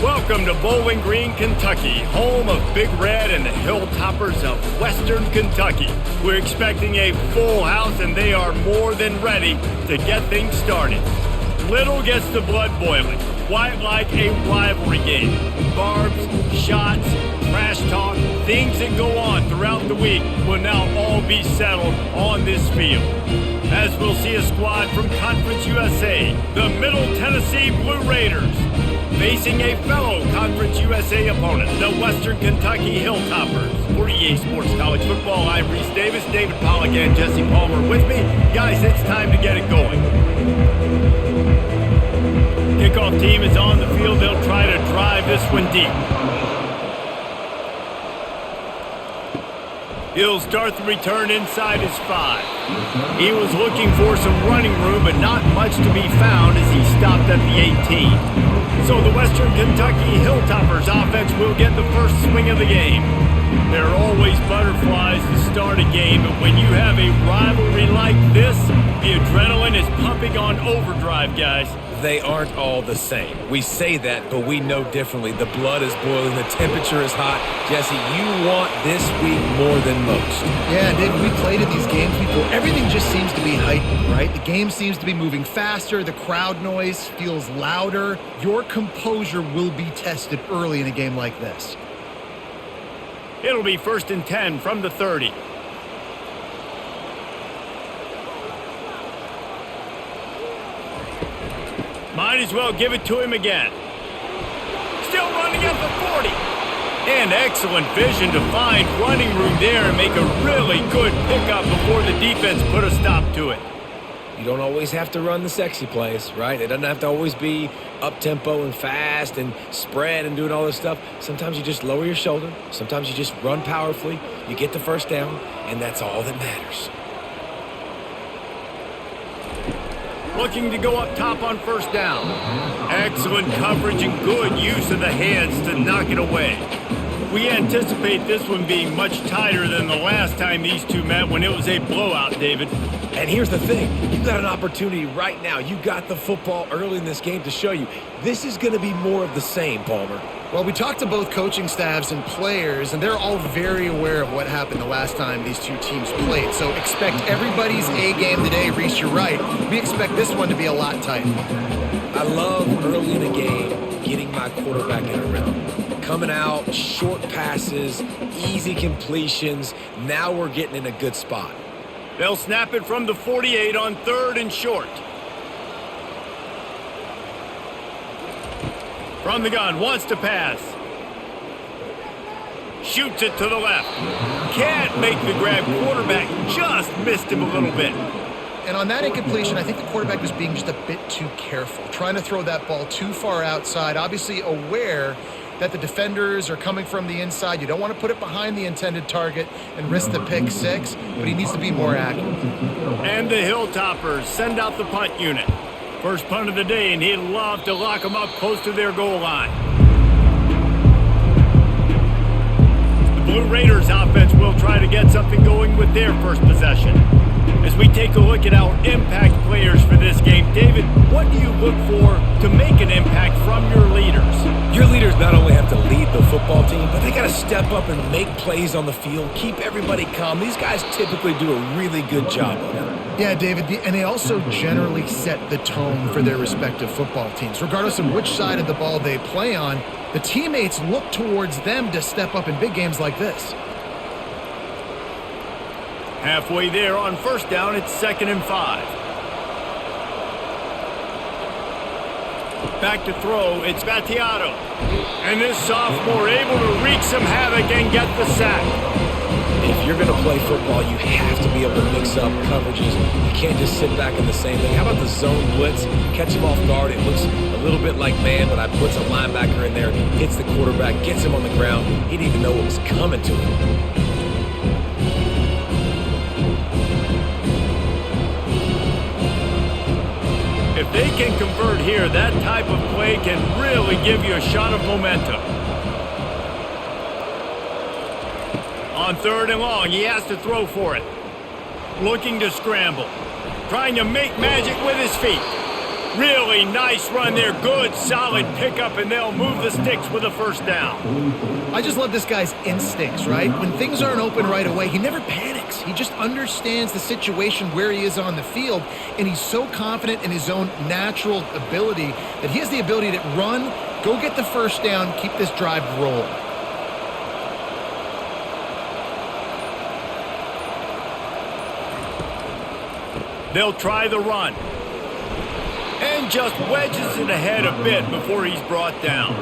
Welcome to Bowling Green, Kentucky, home of Big Red and the Hilltoppers of Western Kentucky. We're expecting a full house, and they are more than ready to get things started. Little gets the blood boiling, quite like a rivalry game. Barbs, shots, trash talk, things that go on throughout the week will now all be settled on this field. As we'll see a squad from Conference USA, the Middle Tennessee Blue Raiders, facing a fellow Conference USA opponent, the Western Kentucky Hilltoppers. For EA Sports College Football, I'm Reese Davis, David Pollack, and Jesse Palmer with me. Guys, it's time to get it going. Kickoff team is on the field. They'll try to drive this one deep. He'll start the return inside his 5. He was looking for some running room, but not much to be found as he stopped at the 18. So the Western Kentucky Hilltoppers offense will get the first swing of the game. There are always butterflies to start a game, but when you have a rivalry like this, the adrenaline is pumping on overdrive, guys. They aren't all the same. We say that, but we know differently. The blood is boiling. The temperature is hot. Jesse, you want this week more than most. Yeah, David, we played in these games before. Everything just seems to be heightened, right? The game seems to be moving faster. The crowd noise feels louder. Your composure will be tested early in a game like this. It'll be 1st and 10 from the 30. Might as well give it to him again. Still running at the 40. And excellent vision to find running room there and make a really good pickup before the defense put a stop to it. You don't always have to run the sexy plays, right? It doesn't have to always be up-tempo and fast and spread and doing all this stuff. Sometimes you just lower your shoulder. Sometimes you just run powerfully. You get the first down, and that's all that matters. Looking to go up top on 1st down. Excellent coverage and good use of the hands to knock it away. We anticipate this one being much tighter than the last time these two met when it was a blowout, David. And here's the thing. You've got an opportunity right now. You got the football early in this game to show you. This is going to be more of the same, Palmer. Well, we talked to both coaching staffs and players, and they're all very aware of what happened the last time these two teams played. So expect everybody's A game today. Reese, you're right. We expect this one to be a lot tighter. I love early in a game getting my quarterback in a rhythm. Coming out, short passes, easy completions. Now we're getting in a good spot. They'll snap it from the 48 on 3rd and short. From the gun, wants to pass. Shoots it to the left. Can't make the grab. Quarterback just missed him a little bit. And on that incompletion, I think the quarterback was being just a bit too careful, trying to throw that ball too far outside, obviously aware that the defenders are coming from the inside. You don't want to put it behind the intended target and risk the pick 6, but he needs to be more accurate. And the Hilltoppers send out the punt unit. First punt of the day, and he'd love to lock them up close to their goal line. The Blue Raiders offense will try to get something going with their first possession. As we take a look at our impact players for this game, David, what do you look for to make an impact from your leaders? Your leaders not only have to lead the football team, but they got to step up and make plays on the field, keep everybody calm. These guys typically do a really good job of it. Yeah, David, and they also generally set the tone for their respective football teams. Regardless of which side of the ball they play on, the teammates look towards them to step up in big games like this. Halfway there on 1st down, it's 2nd and 5. Back to throw, it's Battiato. And this sophomore able to wreak some havoc and get the sack. If you're going to play football, you have to be able to mix up coverages. You can't just sit back in the same thing. How about the zone blitz? Catch him off guard. It looks a little bit like man, but I put some linebacker in there, hits the quarterback, gets him on the ground. He didn't even know what was coming to him. If they can convert here, that type of play can really give you a shot of momentum. On 3rd and long, he has to throw for it. Looking to scramble. Trying to make magic with his feet. Really nice run there. Good, solid pickup, and they'll move the sticks with a first down. I just love this guy's instincts, right? When things aren't open right away, he never panics. He just understands the situation where he is on the field, and he's so confident in his own natural ability that he has the ability to run, go get the first down, keep this drive rolling. They'll try the run. And just wedges it ahead a bit before he's brought down.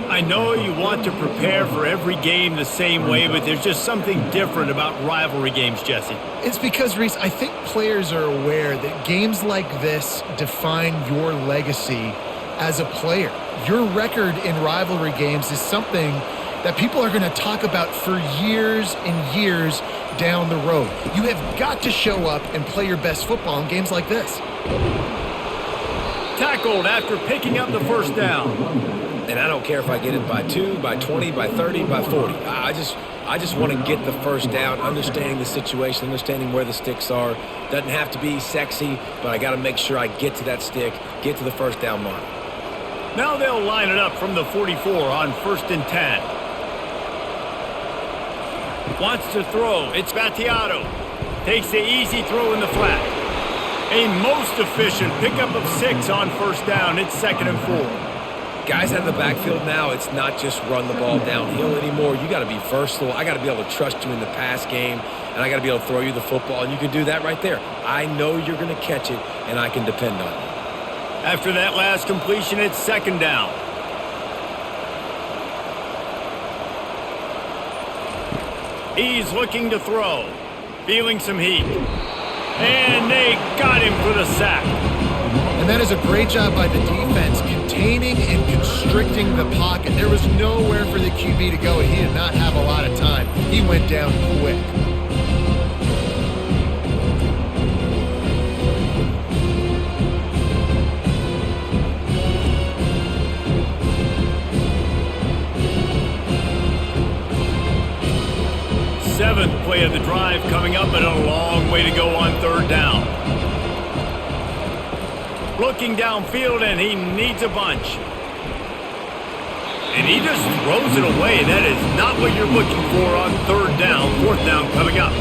I know you want to prepare for every game the same way, but there's just something different about rivalry games, Jesse. It's because, Reese, I think players are aware that games like this define your legacy as a player. Your record in rivalry games is something that people are going to talk about for years and years down the road. You have got to show up and play your best football in games like this. Tackled after picking up the first down. And I don't care if I get it by 2, by 20, by 30, by 40. I just want to get the first down, understanding the situation, understanding where the sticks are. Doesn't have to be sexy, but I got to make sure I get to that stick, get to the first down mark. Now they'll line it up from the 44 on 1st and 10. Wants to throw. It's Battiato. Takes the easy throw in the flat. A most efficient pickup of 6 on first down. It's 2nd and 4. Guys out of the backfield now, it's not just run the ball downhill anymore. You got to be versatile. I got to be able to trust you in the pass game, and I got to be able to throw you the football, and you can do that right there. I know you're going to catch it, and I can depend on you. After that last completion, it's 2nd down. He's looking to throw. Feeling some heat. And they got him for the sack. And that is a great job by the defense, containing and constricting the pocket. There was nowhere for the QB to go, and he did not have a lot of time. He went down quick. Seventh play of the drive coming up, but a long way to go on 3rd down. Looking downfield, and he needs a bunch. And he just throws it away. That is not what you're looking for on 3rd down. 4th down coming up.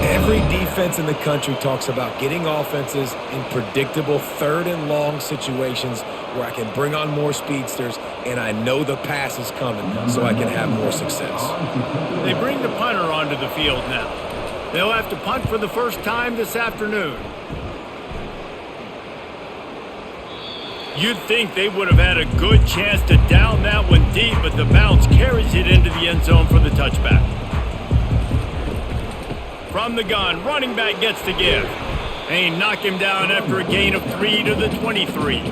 Every defense in the country talks about getting offenses in predictable 3rd and long situations where I can bring on more speedsters, and I know the pass is coming, so I can have more success. They bring the punter onto the field now. They'll have to punt for the first time this afternoon. You'd think they would have had a good chance to down that one deep, but the bounce carries it into the end zone for the touchback. From the gun, running back gets the give. They knock him down after a gain of 3 to the 23. You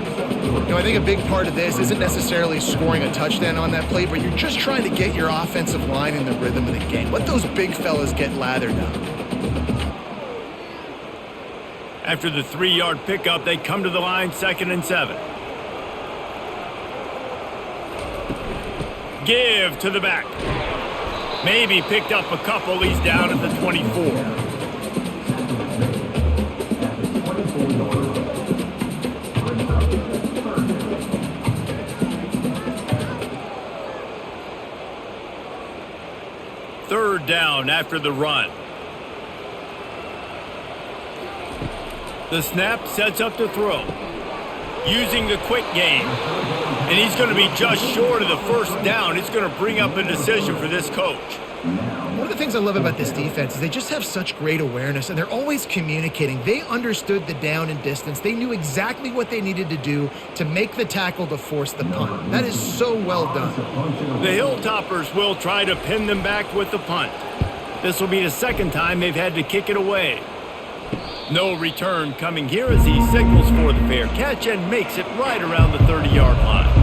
know, I think a big part of this isn't necessarily scoring a touchdown on that play, but you're just trying to get your offensive line in the rhythm of the game. Let those big fellas get lathered up. After the 3-yard pickup, they come to the line, 2nd and 7. Give to the back. Maybe picked up a couple. He's down at the 24. Third down after the run. The snap sets up to throw. Using the quick game. And he's going to be just short of the first down. It's going to bring up a decision for this coach. One of the things I love about this defense is they just have such great awareness, and they're always communicating. They understood the down and distance. They knew exactly what they needed to do to make the tackle to force the punt. That is so well done. The Hilltoppers will try to pin them back with the punt. This will be the 2nd time they've had to kick it away. No return coming here as he signals for the fair catch and makes it right around the 30-yard line.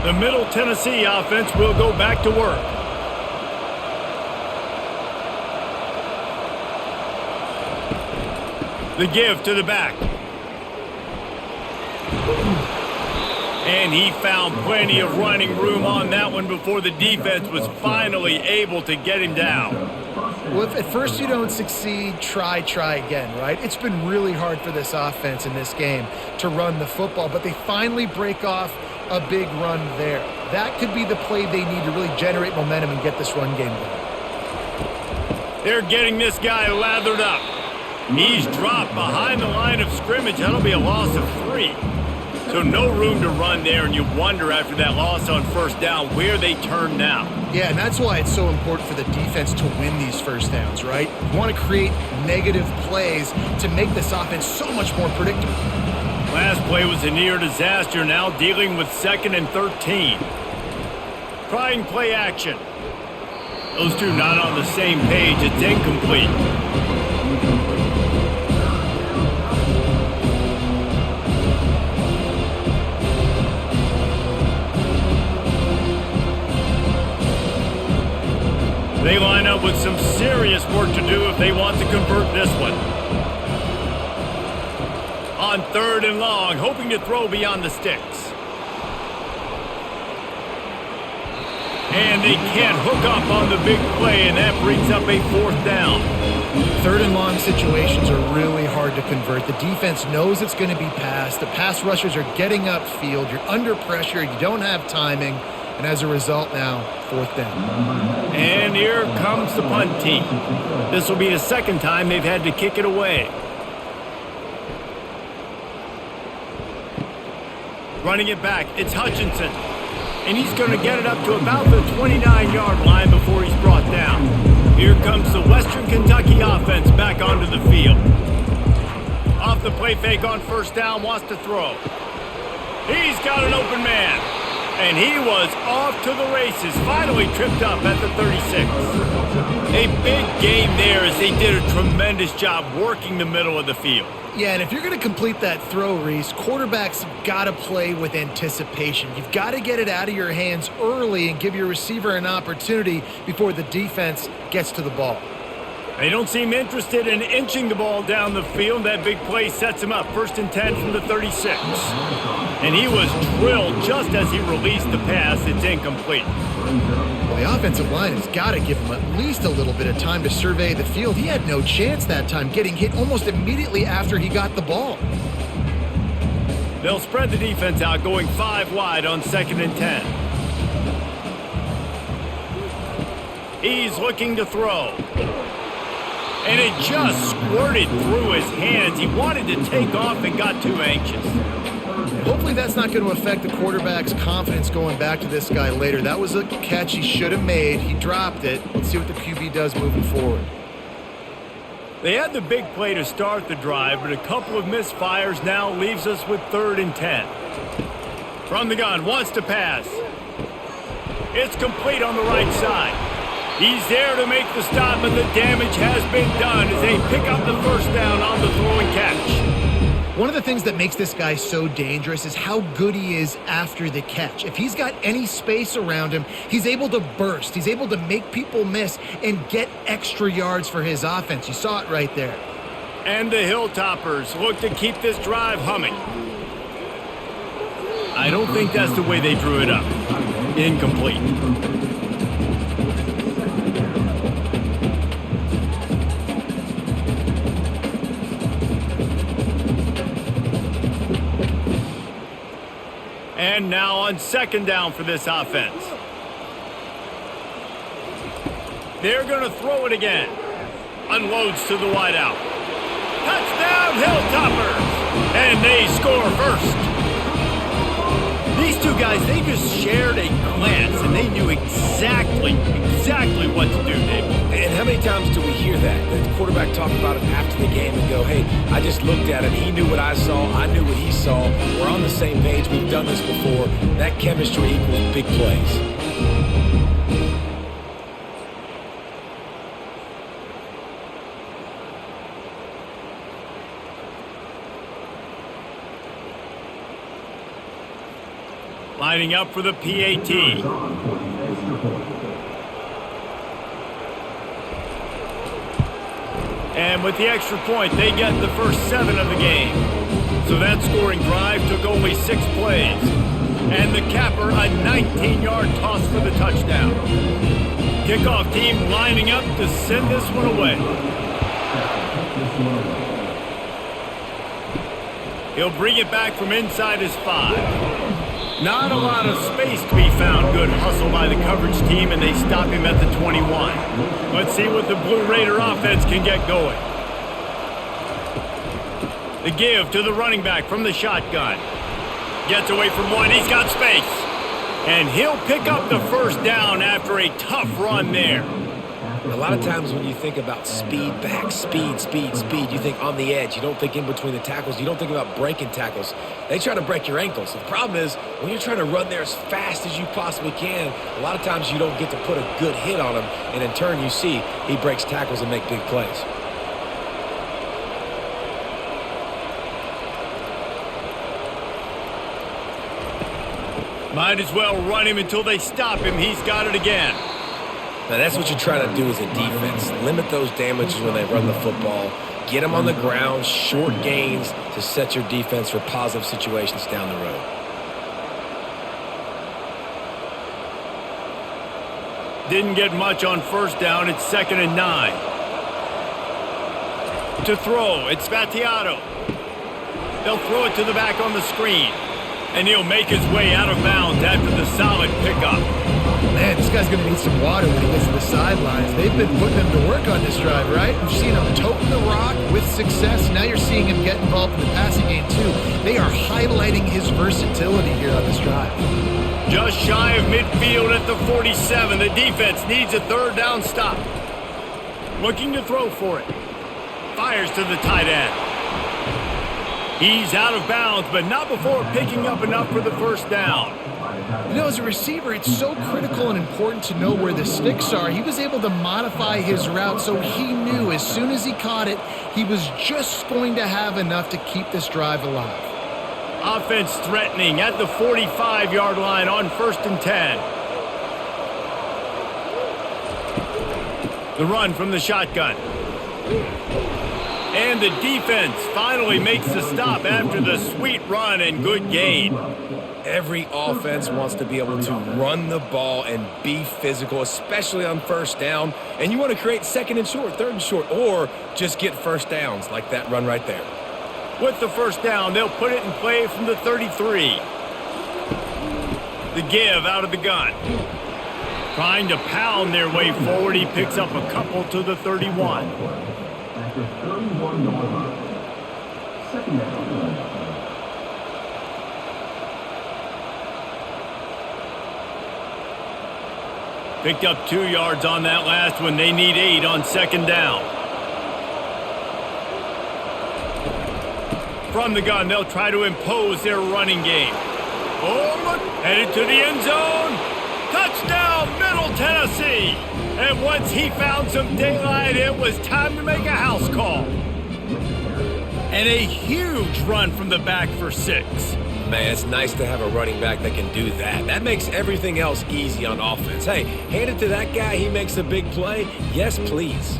The Middle Tennessee offense will go back to work. The give to the back. And he found plenty of running room on that one before the defense was finally able to get him down. Well, if at first you don't succeed, try again, right? It's been really hard for this offense in this game to run the football, but they finally break off a big run there. That could be the play they need to really generate momentum and get this run game going. They're getting this guy lathered up. He's dropped behind the line of scrimmage. That'll be a loss of 3. So no room to run there, and you wonder after that loss on first down where they turn now. Yeah, and that's why it's so important for the defense to win these first downs, right? You want to create negative plays to make this offense so much more predictable. Last play was a near disaster, now dealing with 2nd and 13. Trying play action. Those two not on the same page. It's incomplete. They line up with some serious work to do if they want to convert this one. On 3rd and long, hoping to throw beyond the sticks. And they can't hook up on the big play, and that brings up a 4th down. 3rd and long situations are really hard to convert. The defense knows it's going to be passed. The pass rushers are getting upfield. You're under pressure. You don't have timing. And as a result now, 4th down. And here comes the punt team. This will be the 2nd time they've had to kick it away. Running it back, it's Hutchinson. And he's going to get it up to about the 29-yard line before he's brought down. Here comes the Western Kentucky offense back onto the field. Off the play fake on first down, wants to throw. He's got an open man. And he was off to the races, finally tripped up at the 36. A big game there as they did a tremendous job working the middle of the field. Yeah, and if you're going to complete that throw, Reese, quarterbacks got to play with anticipation. You've got to get it out of your hands early and give your receiver an opportunity before the defense gets to the ball. They don't seem interested in inching the ball down the field. That big play sets him up. 1st and 10 from the 36. And he was drilled just as he released the pass. It's incomplete. Well, the offensive line has got to give him at least a little bit of time to survey the field. He had no chance that time, getting hit almost immediately after he got the ball. They'll spread the defense out, going 5 wide on 2nd and 10. He's looking to throw. And it just squirted through his hands. He wanted to take off and got too anxious. Hopefully that's not going to affect the quarterback's confidence going back to this guy later. That was a catch he should have made. He dropped it. Let's see what the QB does moving forward. They had the big play to start the drive, but a couple of misfires now leaves us with 3rd and 10. From the gun, wants to pass. It's complete on the right side. He's there to make the stop, and the damage has been done as they pick up the 1st down on the throw and catch. One of the things that makes this guy so dangerous is how good he is after the catch. If he's got any space around him, he's able to burst. He's able to make people miss and get extra yards for his offense. You saw it right there. And the Hilltoppers look to keep this drive humming. I don't think that's the way they drew it up. Incomplete. And now on 2nd down for this offense. They're going to throw it again. Unloads to the wideout. Touchdown, Hilltoppers! And they score first. These two guys, they just shared a glance, and they knew exactly what to do, Dave. And how many times do we hear that? The quarterback talk about it after the game and go, hey, I just looked at him. He knew what I saw. I knew what he saw. We're on the same page. We've done this before. That chemistry equals big plays. Lining up for the PAT. And with the extra point, they get the first 7 of the game. So that scoring drive took only 6 plays. And the capper, a 19-yard toss for the touchdown. kickoff team lining up to send this one away. He'll bring it back from inside his 5. Not a lot of space to be found. Good hustle by the coverage team, and they stop him at the 21. Let's see what the Blue Raider offense can get going. The give to the running back from the shotgun. Gets away from one. He's got space. And he'll pick up the first down after a tough run there. A lot of times when you think about speed back, speed, you think on the edge. You don't think in between the tackles. You don't think about breaking tackles. They try to break your ankles. The problem is when you're trying to run there as fast as you possibly can, a lot of times you don't get to put a good hit on him. And in turn, you see he breaks tackles and make big plays. Might as well run him until they stop him. He's got it again. Now, that's what you're trying to do as a defense. Limit those damages when they run the football. Get them on the ground, short gains to set your defense for positive situations down the road. Didn't get much on first down. It's 2nd and 9. To throw, it's Spatiato. They'll throw it to the back on the screen. And he'll make his way out of bounds after the solid pickup. Man, this guy's going to need some water when he gets to the sidelines. They've been putting him to work on this drive, right? You've seen him toting the rock with success. Now you're seeing him get involved in the passing game, too. They are highlighting his versatility here on this drive. Just shy of midfield at the 47. The defense needs a 3rd down stop. Looking to throw for it. Fires to the tight end. He's out of bounds, but not before picking up enough for the first down. You know, as a receiver, it's so critical and important to know where the sticks are. He was able to modify his route so he knew as soon as he caught it, he was just going to have enough to keep this drive alive. Offense threatening at the 45-yard line on 1st and 10. The run from the shotgun. And the defense finally makes the stop after the sweet run and good gain. Every offense wants to be able to run the ball and be physical, especially on first down. And you want to create 2nd and short, 3rd and short, or just get first downs like that run right there. With the first down, they'll put it in play from the 33. The give out of the gun. Trying to pound their way forward, he picks up a couple to the 31. Picked up 2 yards on that last one. They need 8 on 2nd down. From the gun, they'll try to impose their running game. Oh, look, headed to the end zone. Touchdown, Middle Tennessee. And once he found some daylight, it was time to make a house call. And a huge run from the back for 6. Man, it's nice to have a running back that can do that. That makes everything else easy on offense. Hey, hand it to that guy. He makes a big play. Yes, please.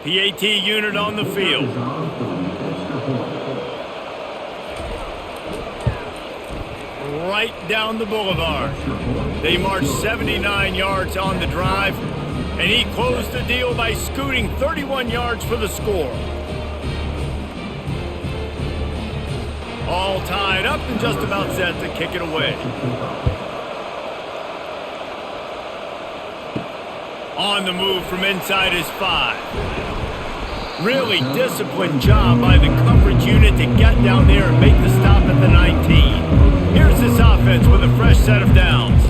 PAT unit on the field. Right down the boulevard. They marched 79 yards on the drive, and he closed the deal by scooting 31 yards for the score. All tied up and just about set to kick it away. On the move from inside his 5. Really disciplined job by the coverage unit to get down there and make the stop at the 19. Here's this offense with a fresh set of downs.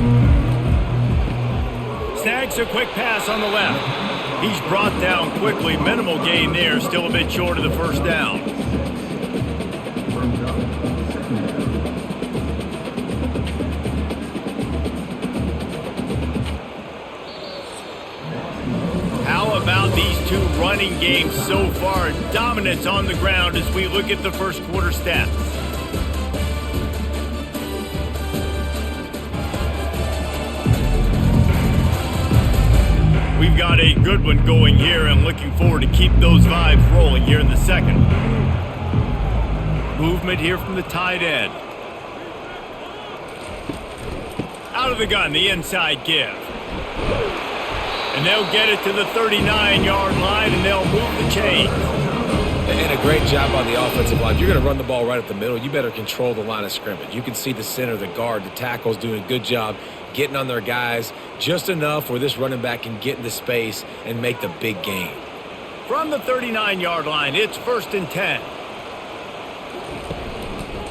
Snags a quick pass on the left. He's brought down quickly. Minimal gain there, still a bit short of the first down. How about these two running games so far? Dominance on the ground as we look at the first quarter stats. got a good one going here and looking forward to keep those vibes rolling here in the second. Movement here from the tight end. Out of the gun, the inside give. And they'll get it to the 39-yard line, and they'll move the chains. And a great job on the offensive line. If you're going to run the ball right up the middle, you better control the line of scrimmage. You can see the center, the guard, the tackles doing a good job getting on their guys just enough where this running back can get into space and make the big gain. From the 39-yard line, it's 1st and 10.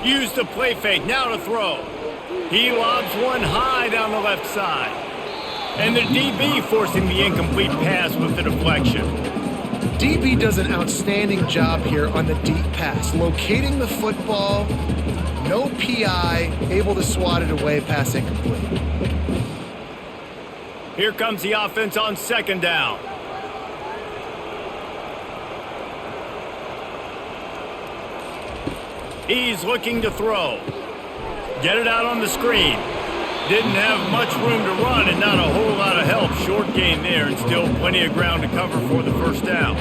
Use the play fake, now to throw. He lobs one high down the left side. And the DB forcing the incomplete pass with the deflection. DB does an outstanding job here on the deep pass, locating the football, no PI, able to swat it away, pass incomplete. Here comes the offense on 2nd down. He's looking to throw. Get it out on the screen. Didn't have much room to run and not a whole lot of help. Short gain there and still plenty of ground to cover for the 1st down.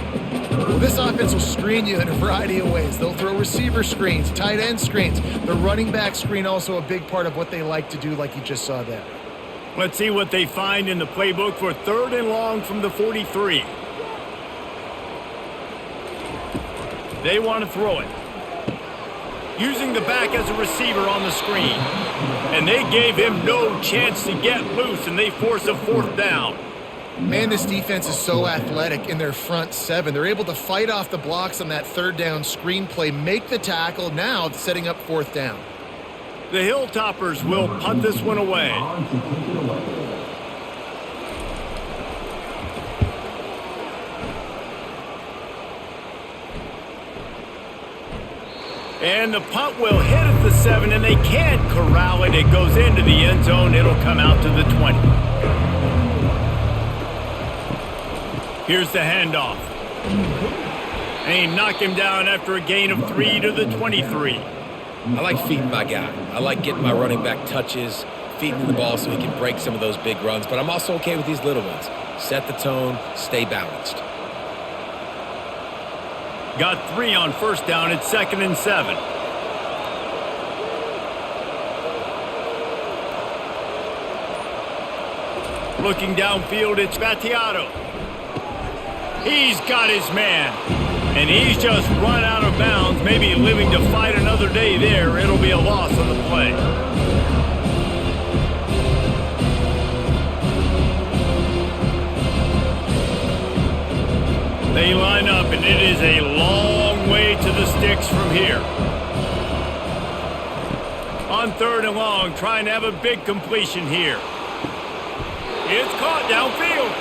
Well, this offense will screen you in a variety of ways. They'll throw receiver screens, tight end screens. The running back screen also a big part of what they like to do, like you just saw there. Let's see what they find in the playbook for 3rd and long from the 43. They want to throw it. Using the back as a receiver on the screen. And they gave him no chance to get loose, and they force a 4th down. Man, this defense is so athletic in their front 7. They're able to fight off the blocks on that 3rd down screen play, make the tackle, now setting up 4th down. The Hilltoppers will punt this one away. And the punt will hit at the 7, and they can't corral it. It goes into the end zone. It'll come out to the 20. Here's the handoff. And he knocked him down after a gain of 3 to the 23. I like feeding my guy. I like getting my running back touches, feeding him the ball so he can break some of those big runs. But I'm also okay with these little ones. Set the tone, stay balanced. Got 3 on 1st down. It's 2nd and 7. Looking downfield, it's Battiato. He's got his man. And he's just run out of bounds, maybe living to fight another day there. It'll be a loss on the play. They line up, and it is a long way to the sticks from here. On 3rd and long, trying to have a big completion here. It's caught downfield.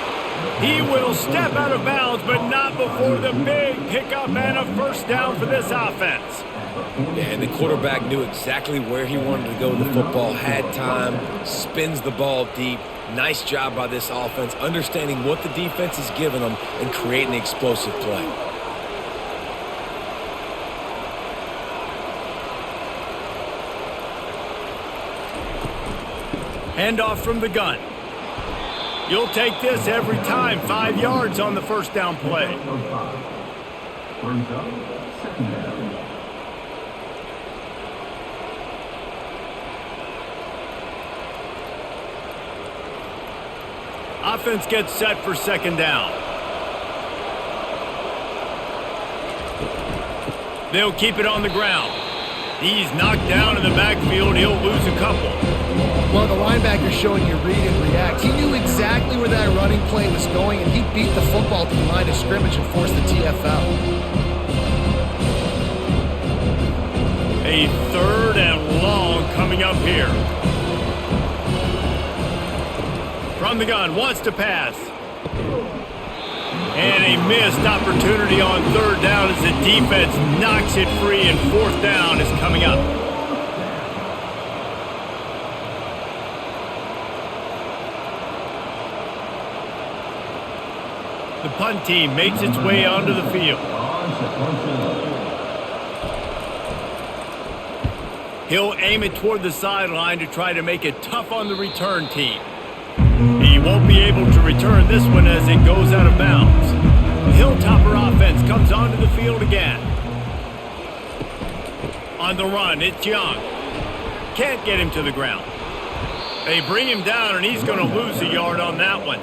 He will step out of bounds, but not before the big pickup and a 1st down for this offense. Yeah, and the quarterback knew exactly where he wanted to go with the football, had time, spins the ball deep. Nice job by this offense, understanding what the defense is giving them and creating the explosive play. Handoff from the gun. You'll take this every time. 5 yards on the 1st down play. Offense gets set for 2nd down. They'll keep it on the ground. He's knocked down in the backfield. He'll lose a couple. Well, the linebacker's showing you read and react. He knew exactly where that running play was going, and he beat the football to the line of scrimmage and forced the TFL. A 3rd and long coming up here. From the gun, wants to pass. And a missed opportunity on 3rd down as the defense knocks it free, and 4th down is coming up. The punt team makes its way onto the field. He'll aim it toward the sideline to try to make it tough on the return team. He Won't be able to return this one as it goes out of bounds. The Hilltopper offense comes onto the field again. On the run, it's Young. Can't get him to the ground. They bring him down, and he's going to lose a yard on that one.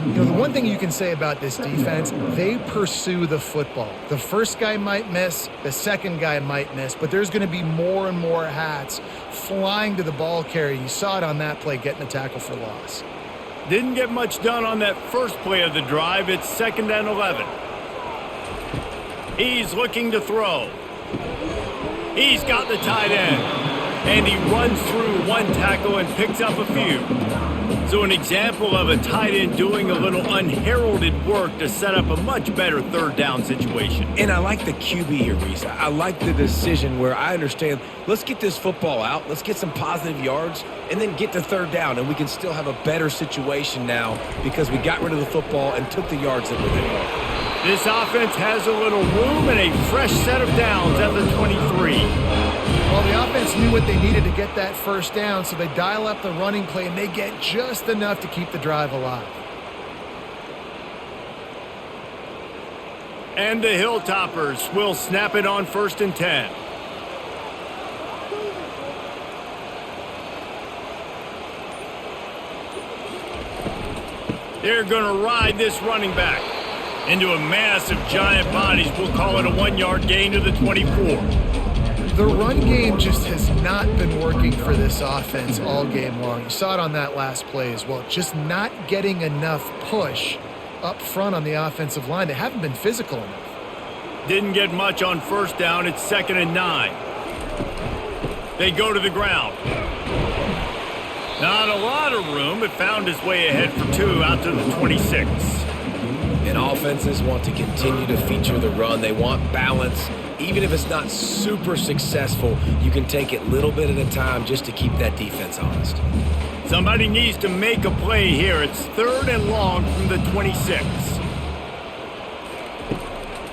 You know, the one thing you can say about this defense, they pursue the football. The first guy might miss, the second guy might miss, but there's going to be more and more hats flying to the ball carrier. You saw it on that play, getting a tackle for loss. Didn't get much done on that first play of the drive. It's 2nd and 11. He's looking to throw. He's got the tight end. And he runs through one tackle and picks up a few. So an example of a tight end doing a little unheralded work to set up a much better 3rd down situation. And I like the QB here, Reese. I like the decision where I understand, let's get this football out, let's get some positive yards, and then get to 3rd down, and we can still have a better situation now because we got rid of the football and took the yards that were there. This offense has a little room and a fresh set of downs at the 23. Well, the offense knew what they needed to get that 1st down, so they dial up the running play, and they get just enough to keep the drive alive. And the Hilltoppers will snap it on 1st and 10. They're going to ride this running back into a mass of giant bodies. We'll call it a 1-yard gain to the 24. The run game just has not been working for this offense all game long. You saw it on that last play as well. Just not getting enough push up front on the offensive line. They haven't been physical enough. Didn't get much on 1st down. It's 2nd and 9. They go to the ground. Not a lot of room, but found his way ahead for 2 out to the 26. And offenses want to continue to feature the run. They want balance. Even if it's not super successful, you can take it little bit at a time just to keep that defense honest. Somebody needs to make a play here. It's 3rd and long from the 26.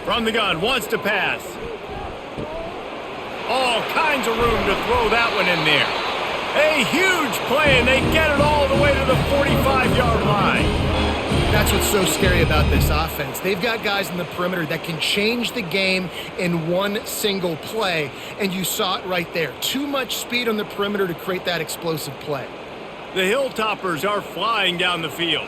From the gun, wants to pass. All kinds of room to throw that one in there. A huge play, and they get it all the way to the 45-yard line. That's what's so scary about this offense. They've got guys in the perimeter that can change the game in one single play, and you saw it right there. Too much speed on the perimeter to create that explosive play. The Hilltoppers are flying down the field.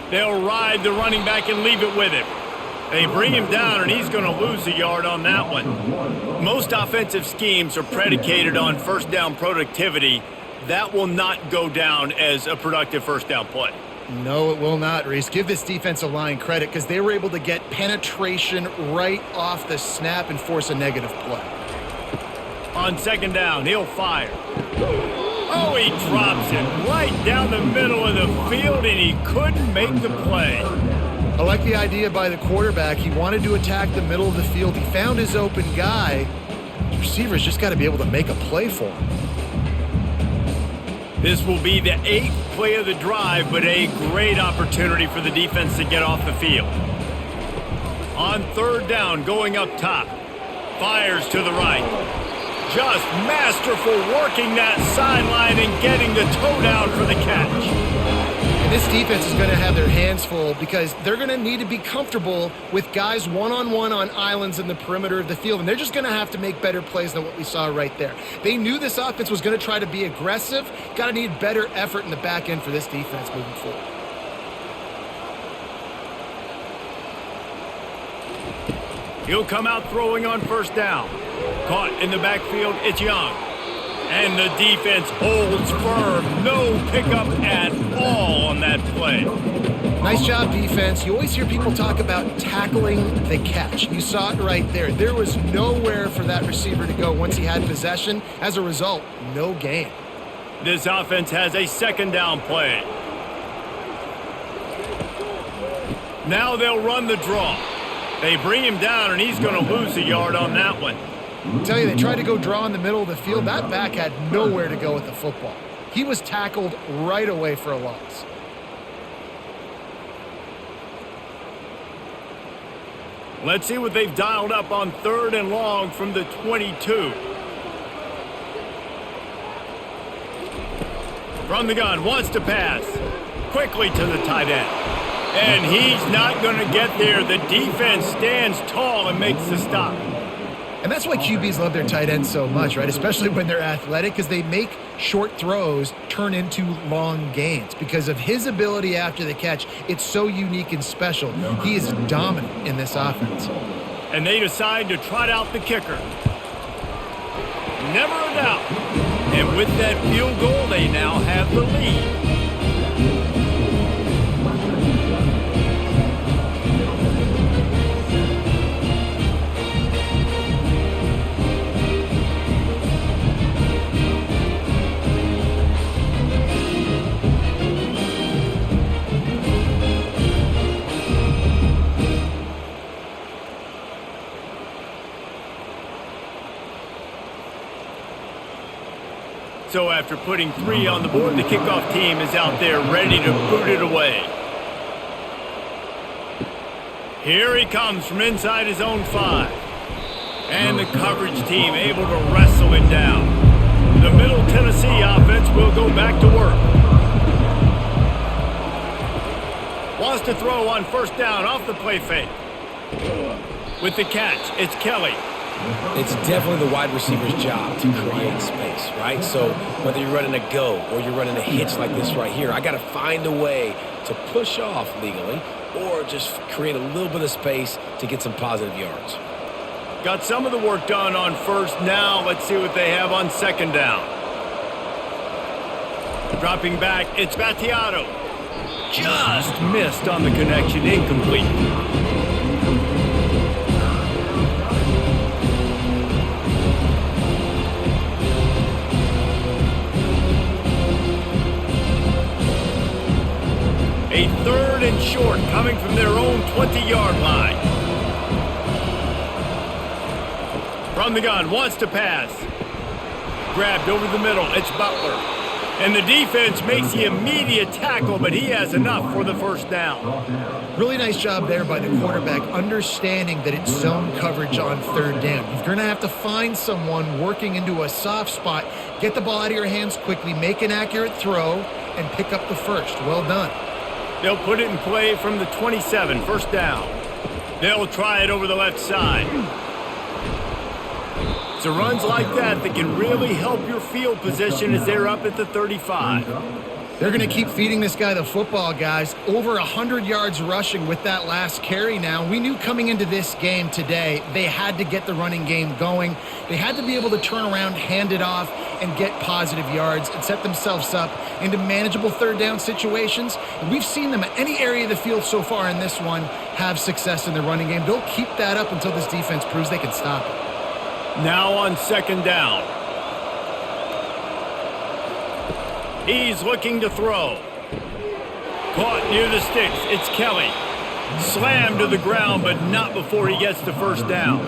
They'll ride the running back and leave it with him. They bring him down, and he's going to lose a yard on that one. Most offensive schemes are predicated on 1st down productivity. That will not go down as a productive 1st down play. No, it will not, Reese. Give this defensive line credit because they were able to get penetration right off the snap and force a negative play. On 2nd down, he'll fire. Oh, he drops it right down the middle of the field, and he couldn't make the play. I like the idea by the quarterback. He wanted to attack the middle of the field. He found his open guy. The receiver's just got to be able to make a play for him. This will be the 8th play of the drive, but a great opportunity for the defense to get off the field. On 3rd down, going up top. Fires to the right. Just masterful working that sideline and getting the toe down for the catch. And this defense is going to have their hands full because they're going to need to be comfortable with guys one-on-one on islands in the perimeter of the field, and they're just going to have to make better plays than what we saw right there. They knew this offense was going to try to be aggressive. Got to need better effort in the back end for this defense moving forward. He'll come out throwing on 1st down. Caught in the backfield, it's Young. And the defense holds firm. No pickup at all on that play. Nice job, defense. You always hear people talk about tackling the catch. You saw it right there. There was nowhere for that receiver to go once he had possession. As a result, no gain. This offense has a 2nd down play. Now they'll run the draw. They bring him down, and he's going to lose a yard on that one. I tell you, they tried to go draw in the middle of the field. That back had nowhere to go with the football. He was tackled right away for a loss. Let's see what they've dialed up on 3rd and long from the 22. From the gun, wants to pass. Quickly to the tight end. And he's not going to get there. The defense stands tall and makes the stop. And that's why QBs love their tight ends so much, right? Especially when they're athletic, because they make short throws turn into long gains. Because of his ability after the catch, it's so unique and special. He is dominant in this offense. And they decide to trot out the kicker. Never a doubt. And with that field goal, they now have the lead. So after putting 3 on the board, the kickoff team is out there ready to boot it away. Here he comes from inside his own 5. And the coverage team able to wrestle it down. The Middle Tennessee offense will go back to work. Wants to throw on first down off the play fake. With the catch, it's Kelly. It's definitely the wide receiver's job to create space, right? So whether you're running a go or you're running a hitch like this right here, I got to find a way to push off legally or just create a little bit of space to get some positive yards. Got some of the work done on first. Now let's see what they have on second down. Dropping back, it's Battiato. Just missed on the connection, incomplete. A 3rd and short coming from their own 20-yard line. From the gun, wants to pass. Grabbed over the middle, it's Butler. And the defense makes the immediate tackle, but he has enough for the first down. Really nice job there by the quarterback, understanding that it's zone coverage on 3rd down. You're going to have to find someone working into a soft spot, get the ball out of your hands quickly, make an accurate throw, and pick up the first. Well done. They'll put it in play from the 27, first down. They'll try it over the left side. So runs like that can really help your field position as they're up at the 35. They're going to keep feeding this guy the football, guys. Over 100 yards rushing with that last carry now. We knew coming into this game today, they had to get the running game going. They had to be able to turn around, hand it off, and get positive yards and set themselves up into manageable 3rd down situations. And we've seen them at any area of the field so far in this one have success in the running game. They'll keep that up until this defense proves they can stop it. Now on second down. He's looking to throw. Caught near the sticks. It's Kelly. Slammed to the ground, but not before he gets the first down.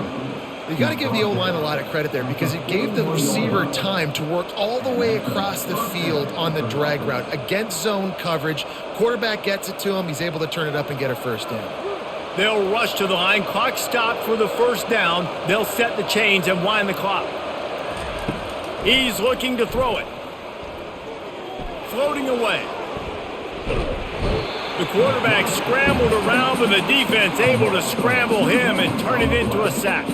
You got to give the O-line a lot of credit there because it gave the receiver time to work all the way across the field on the drag route against zone coverage. Quarterback gets it to him. He's able to turn it up and get a first down. They'll rush to the line. Clock stopped for the first down. They'll set the chains and wind the clock. He's looking to throw it. Floating away. The quarterback scrambled around, but the defense able to scramble him and turn it into a sack.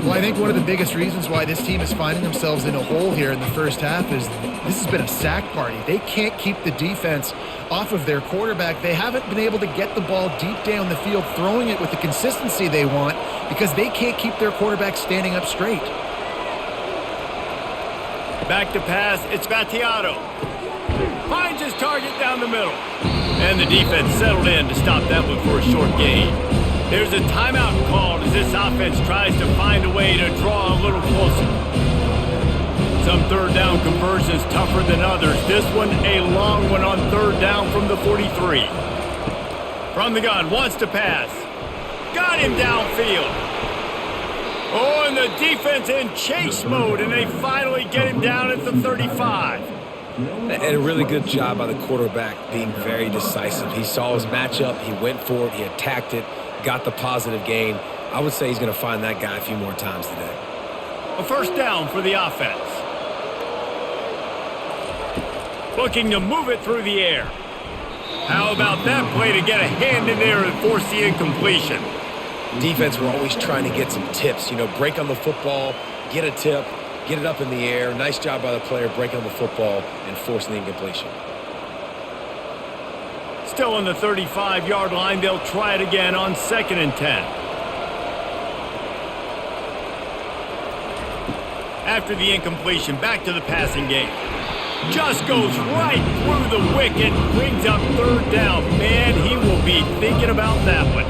Well, I think one of the biggest reasons why this team is finding themselves in a hole here in the first half is this has been a sack party. They can't keep the defense off of their quarterback. They haven't been able to get the ball deep down the field, throwing it with the consistency they want because they can't keep their quarterback standing up straight. Back to pass, it's Battiato. Finds his target down the middle. And the defense settled in to stop that one for a short gain. There's a timeout called as this offense tries to find a way to draw a little closer. Some 3rd down conversions tougher than others. This one a long one on 3rd down from the 43. From the gun, wants to pass. Got him downfield. Oh, and the defense in chase mode, and they finally get him down at the 35. And a really good job by the quarterback being very decisive. He saw his matchup, he went for it, he attacked it, got the positive gain. I would say he's going to find that guy a few more times today. A first down for the offense. looking to move it through the air. How about that play to get a hand in there and force the incompletion? Defense were always trying to get some tips, break on the football, get a tip, get it up in the air. Nice job by the player breaking on the football and forcing the incompletion. Still on the 35-yard line, they'll try it again on 2nd and 10. After the incompletion, back to the passing game. Just goes right through the wicket, brings up 3rd down. Man, he will be thinking about that one.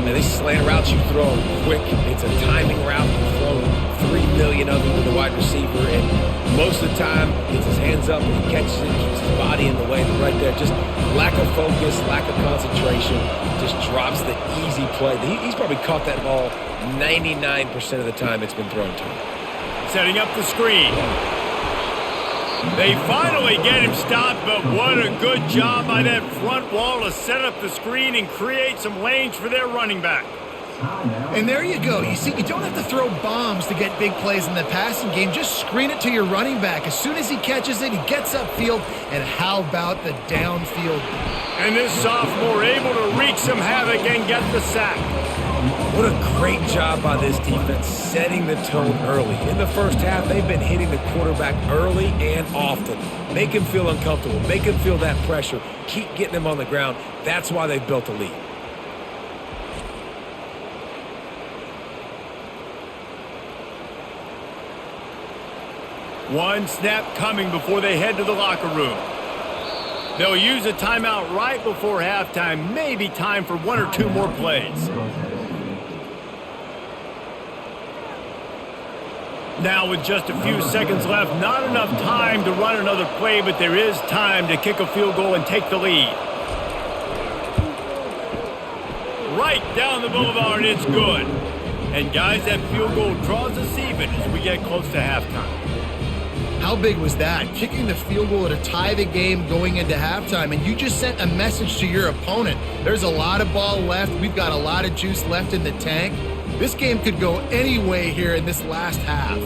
And these slant routes you throw quick. It's a timing route. You throw 3 million of them to the wide receiver, and most of the time, gets his hands up and he catches it, keeps his body in the way. But right there, just lack of focus, lack of concentration, just drops the easy play. He's probably caught that ball 99% of the time it's been thrown to him. Setting up the screen. They finally get him stopped, but what a good job by that front wall to set up the screen and create some lanes for their running back. And there you go. You see, you don't have to throw bombs to get big plays in the passing game. Just screen it to your running back. As soon as he catches it, he gets upfield. And how about the downfield? And this sophomore able to wreak some havoc and get the sack. What a great job by this defense setting the tone early. In the first half, they've been hitting the quarterback early and often. Make him feel uncomfortable. Make him feel that pressure. Keep getting him on the ground. That's why they've built a lead. One snap coming before they head to the locker room. They'll use a timeout right before halftime. Maybe time for 1 or 2 more plays. Now with just a few seconds left, not enough time to run another play, but there is time to kick a field goal and take the lead. Right down the boulevard, it's good. And guys, that field goal draws us even as we get close to halftime. How big was that? Kicking the field goal to tie the game going into halftime, and you just sent a message to your opponent. There's a lot of ball left. We've got a lot of juice left in the tank. This game could go any way here in this last half.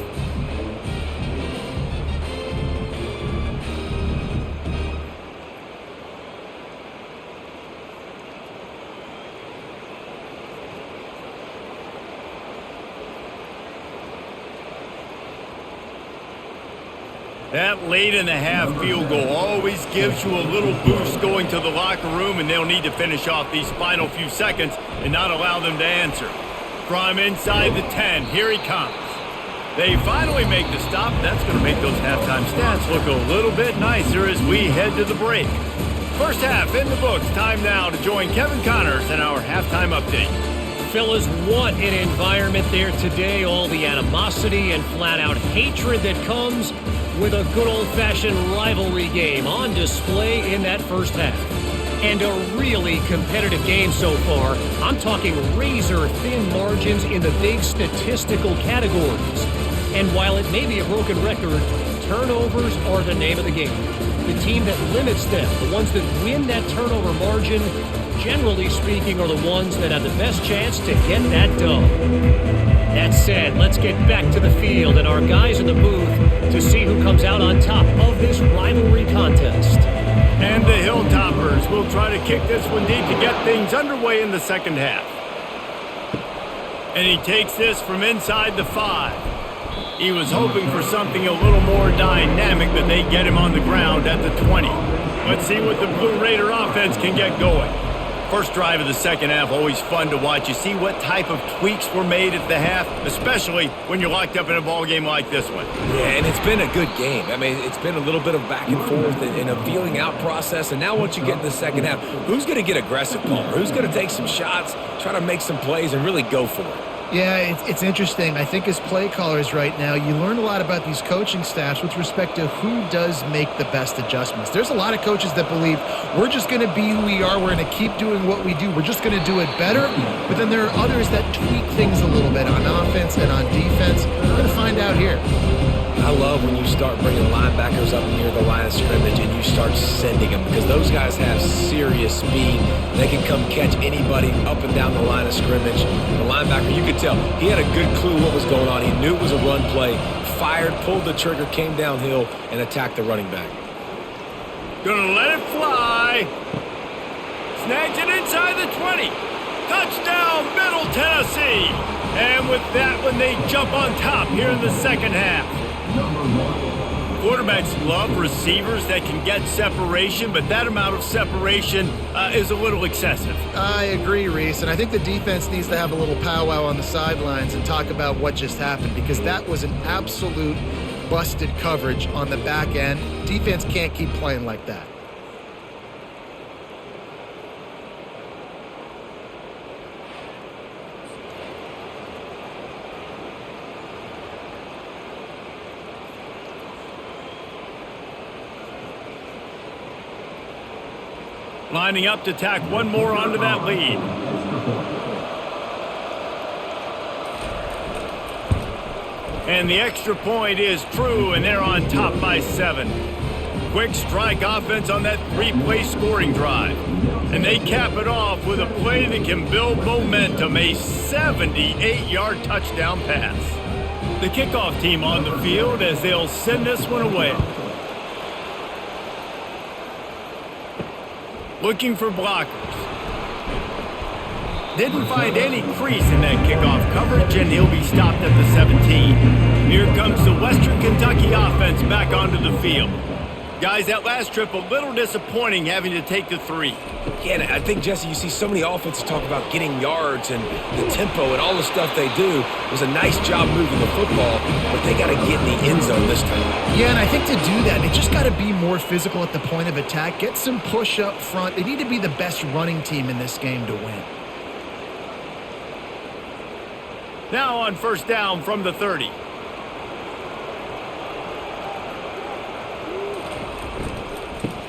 That late in the half field goal always gives you a little boost going to the locker room, and they'll need to finish off these final few seconds and not allow them to answer. From inside the 10, here he comes. They finally make the stop. That's going to make those halftime stats look a little bit nicer as we head to the break. First half in the books. Time now to join Kevin Connors in our halftime update. Fellas, what an environment there today. All the animosity and flat-out hatred that comes with a good old-fashioned rivalry game on display in that first half. And a really competitive game so far. I'm talking razor-thin margins in the big statistical categories. And while it may be a broken record, turnovers are the name of the game. The team that limits them, the ones that win that turnover margin, generally speaking, are the ones that have the best chance to get that done. That said, let's get back to the field and our guys in the booth to see who comes out on top of this rivalry contest. And the Hilltoppers will try to kick this one deep to get things underway in the second half. And he takes this from inside the 5. He was hoping for something a little more dynamic, but they get him on the ground at the 20. Let's see what the Blue Raider offense can get going. First drive of the second half, always fun to watch. You see what type of tweaks were made at the half, especially when you're locked up in a ball game like this one. Yeah, and it's been a good game. I mean, it's been a little bit of back and forth and a feeling out process. And now once you get in the second half, who's going to get aggressive, Palmer? Who's going to take some shots, try to make some plays, and really go for it? Yeah, it's interesting. I think as play callers right now, you learn a lot about these coaching staffs with respect to who does make the best adjustments. There's a lot of coaches that believe we're just going to be who we are. We're going to keep doing what we do. We're just going to do it better. But then there are others that tweak things a little bit on offense and on defense. We're going to find out here. I love when you start bringing linebackers up near the line of scrimmage and you start sending them, because those guys have serious speed. They can come catch anybody up and down the line of scrimmage. The linebacker, you could tell, he had a good clue what was going on. He knew it was a run play, fired, pulled the trigger, came downhill, and attacked the running back. Gonna let it fly. Snags it inside the 20. Touchdown, Middle Tennessee. And with that one, they jump on top here in the second half. Quarterbacks love receivers that can get separation, but that amount of separation is a little excessive. I agree, Reese, and I think the defense needs to have a little powwow on the sidelines and talk about what just happened, because that was an absolute busted coverage on the back end. Defense can't keep playing like that. Lining up to tack one more onto that lead. And the extra point is true, and they're on top by 7. Quick strike offense on that 3-play scoring drive. And they cap it off with a play that can build momentum, a 78-yard touchdown pass. The kickoff team on the field as they'll send this one away. Looking for blockers. Didn't find any crease in that kickoff coverage, and he'll be stopped at the 17. Here comes the Western Kentucky offense back onto the field. Guys, that last trip a little disappointing having to take the 3. Yeah, and I think, Jesse, you see so many offenses talk about getting yards and the tempo and all the stuff they do. It was a nice job moving the football, but they got to get in the end zone this time. Yeah, and I think to do that, they just got to be more physical at the point of attack, get some push up front. They need to be the best running team in this game to win. Now on first down from the 30.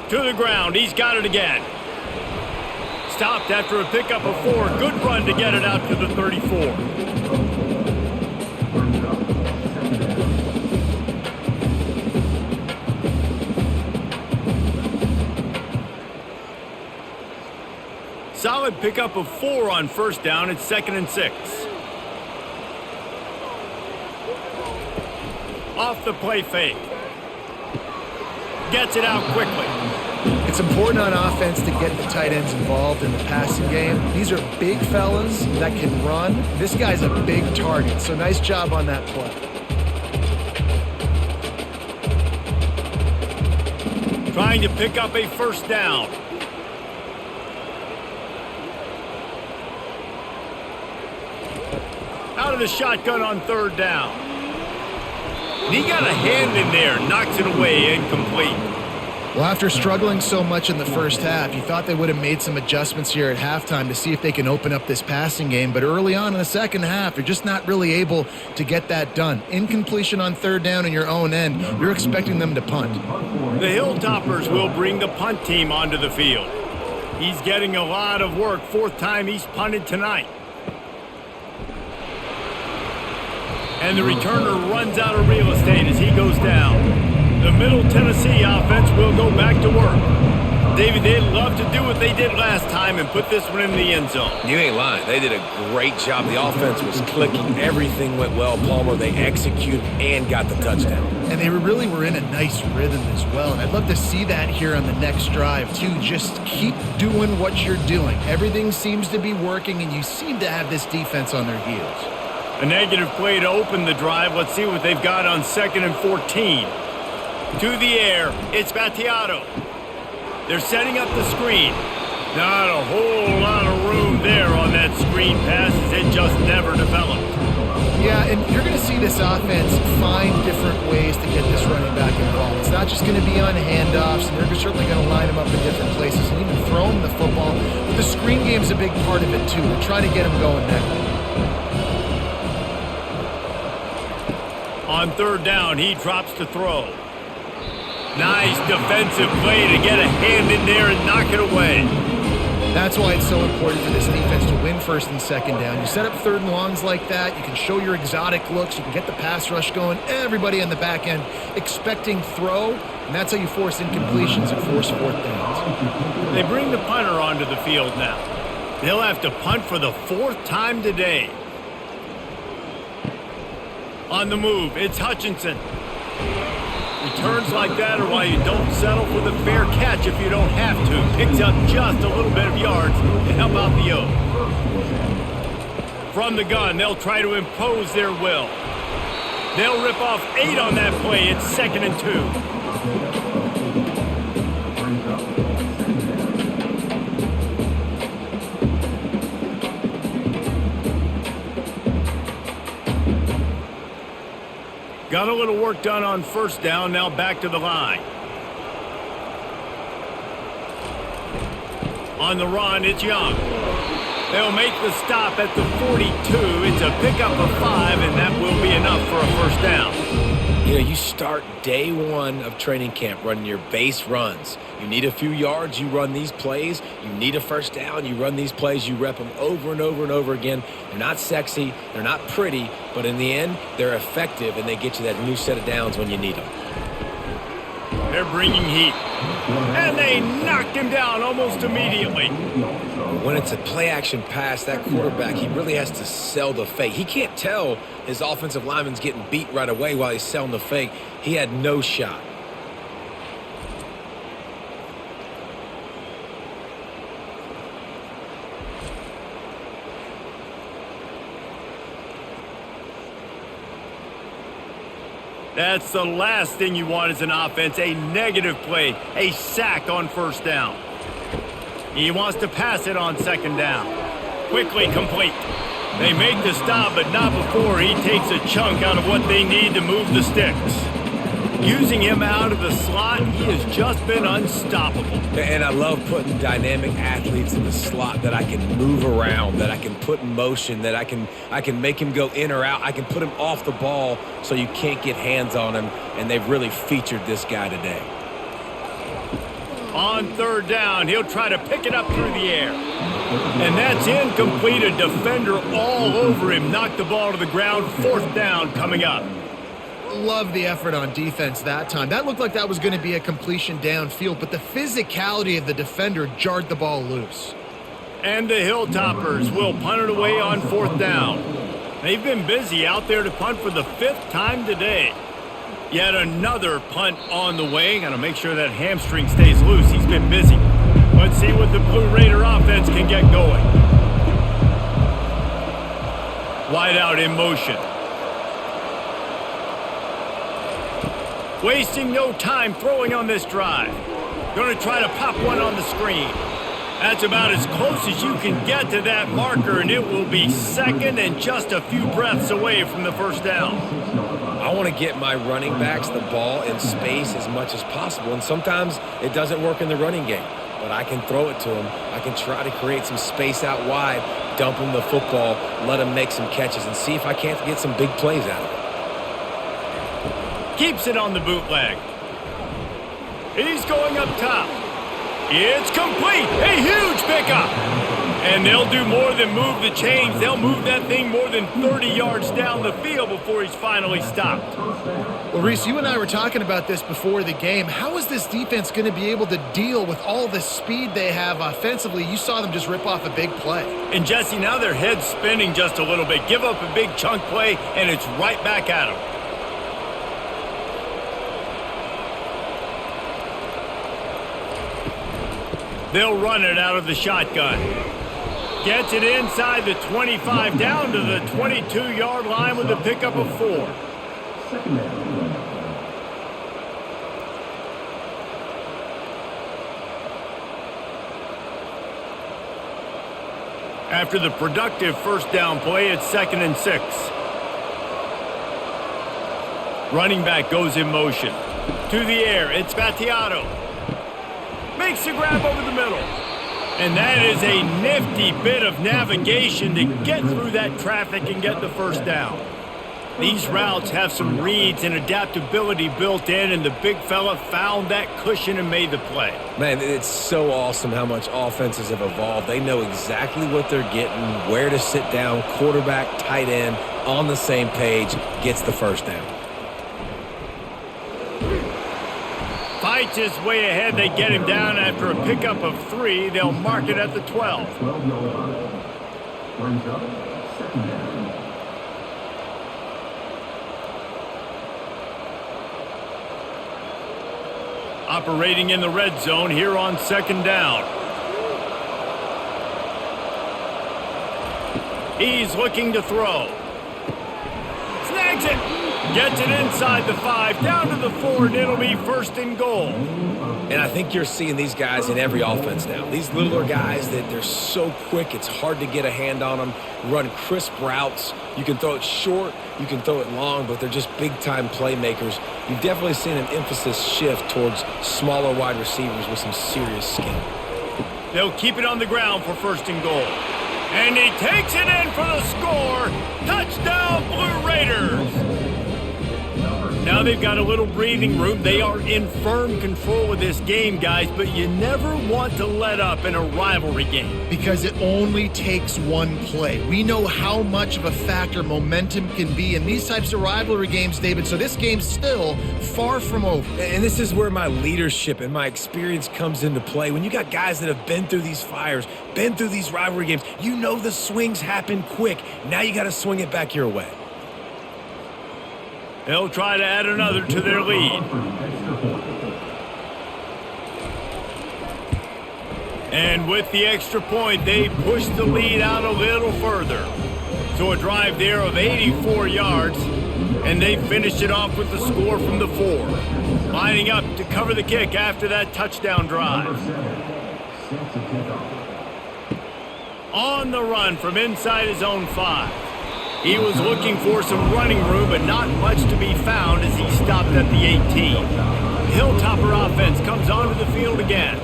To the ground, he's got it again. Stopped after a pickup of 4. Good run to get it out to the 34. Solid pickup of 4 on first down. It's 2nd and 6. Off the play fake. Gets it out quickly. It's important on offense to get the tight ends involved in the passing game. These are big fellas that can run. This guy's a big target, so nice job on that play. Trying to pick up a first down. Out of the shotgun on third down. And he got a hand in there, knocks it away, incomplete. Well, after struggling so much in the first half, you thought they would have made some adjustments here at halftime to see if they can open up this passing game. But early on in the second half, they're just not really able to get that done. Incompletion on third down in your own end, you're expecting them to punt. The Hilltoppers will bring the punt team onto the field. He's getting a lot of work. 4th time he's punted tonight. And the returner runs out of real estate as he goes down. The Middle Tennessee offense will go back to work. David, they'd love to do what they did last time and put this one in the end zone. You ain't lying. They did a great job. The offense was clicking. Everything went well. Palmer, they executed and got the touchdown. And they really were in a nice rhythm as well. And I'd love to see that here on the next drive, too. Just keep doing what you're doing. Everything seems to be working, and you seem to have this defense on their heels. A negative play to open the drive. Let's see what they've got on 2nd and 14. To the air, it's Battiato. They're setting up the screen. Not a whole lot of room there on that screen pass as it just never developed. Yeah, and you're going to see this offense find different ways to get this running back involved. It's not just going to be on handoffs, and they're certainly going to line them up in different places and even throw them the football. But the screen game is a big part of it, too. They're trying to get them going there. On third down, he drops to throw. Nice defensive play to get a hand in there and knock it away. That's why it's so important for this defense to win 1st and 2nd down. You set up 3rd and longs like that, you can show your exotic looks, you can get the pass rush going, everybody on the back end expecting throw, and that's how you force incompletions and force 4th downs. They bring the punter onto the field now. They'll have to punt for the 4th time today. On the move, it's Hutchinson. Returns like that are why you don't settle for the fair catch if you don't have to. Picks up just a little bit of yards to help out the O. From the gun, they'll try to impose their will. They'll rip off 8 on that play. It's 2nd and 2. Got a little work done on first down, now back to the line. On the run, it's Young. They'll make the stop at the 42. It's a pickup of 5, and that will be enough for a first down. You know, you start day one of training camp running your base runs. You need a few yards, you run these plays. You need a first down, you run these plays. You rep them over and over and over again. They're not sexy, they're not pretty, but in the end, they're effective, and they get you that new set of downs when you need them. They're bringing heat. And they knocked him down almost immediately. When it's a play-action pass, that quarterback, he really has to sell the fake. He can't tell his offensive lineman's getting beat right away while he's selling the fake. He had no shot. That's the last thing you want as an offense, a negative play, a sack on first down. He wants to pass it on 2nd down. Quickly complete. They make the stop, but not before he takes a chunk out of what they need to move the sticks. Using him out of the slot, he has just been unstoppable. And I love putting dynamic athletes in the slot that I can move around, that I can put in motion, that I can make him go in or out. I can put him off the ball so you can't get hands on him, and they've really featured this guy today. On 3rd down, he'll try to pick it up through the air. And that's incomplete. A defender all over him. Knocked the ball to the ground. 4th down coming up. Love the effort on defense that time. That looked like that was going to be a completion downfield, but the physicality of the defender jarred the ball loose. And the Hilltoppers will punt it away on 4th down. They've been busy out there to punt for the 5th time today. Yet another punt on the way. Got to make sure that hamstring stays loose. He's been busy. Let's see what the Blue Raider offense can get going. Wide out in motion. Wasting no time throwing on this drive. Going to try to pop one on the screen. That's about as close as you can get to that marker, and it will be 2nd and just a few breaths away from the first down. I want to get my running backs the ball in space as much as possible, and sometimes it doesn't work in the running game, but I can throw it to them. I can try to create some space out wide, dump them the football, let them make some catches, and see if I can't get some big plays out of it. Keeps it on the bootleg. He's going up top. It's complete. A huge pickup. And they'll do more than move the chains. They'll move that thing more than 30 yards down the field before he's finally stopped. Well, Reese, you and I were talking about this before the game. How is this defense going to be able to deal with all the speed they have offensively? You saw them just rip off a big play. And Jesse, now their head's spinning just a little bit. Give up a big chunk play, and it's right back at them. They'll run it out of the shotgun. Gets it inside the 25, down to the 22-yard line with a pickup of 4. After the productive first down play, it's 2nd and 6. Running back goes in motion. To the air, it's Battiato. Makes the grab over the middle. And that is a nifty bit of navigation to get through that traffic and get the first down. These routes have some reads and adaptability built in, and the big fella found that cushion and made the play. Man, it's so awesome how much offenses have evolved. They know exactly what they're getting, where to sit down, quarterback, tight end, on the same page, gets the first down. Fights his way ahead. They get him down after a pickup of 3. They'll mark it at the 12. Operating in the red zone here on second down. He's looking to throw. Snags it. Gets it inside the 5, down to the 4, and it'll be first and goal. And I think you're seeing these guys in every offense now. These littler guys that they're so quick, it's hard to get a hand on them, run crisp routes. You can throw it short, you can throw it long, but they're just big-time playmakers. You've definitely seen an emphasis shift towards smaller wide receivers with some serious skill. They'll keep it on the ground for first and goal. And he takes it in for the score. Touchdown, Blue Raiders. Now they've got a little breathing room. They are in firm control of this game, guys, but you never want to let up in a rivalry game. Because it only takes one play. We know how much of a factor momentum can be in these types of rivalry games, David, so this game's still far from over. And this is where my leadership and my experience comes into play. When you got guys that have been through these fires, been through these rivalry games, you know the swings happen quick. Now you got to swing it back your way. They'll try to add another to their lead. And with the extra point, they push the lead out a little further. So a drive there of 84 yards, and they finished it off with the score from the 4. Lining up to cover the kick after that touchdown drive. On the run from inside his own 5. He was looking for some running room, but not much to be found as he stopped at the 18. Hilltopper offense comes onto the field again.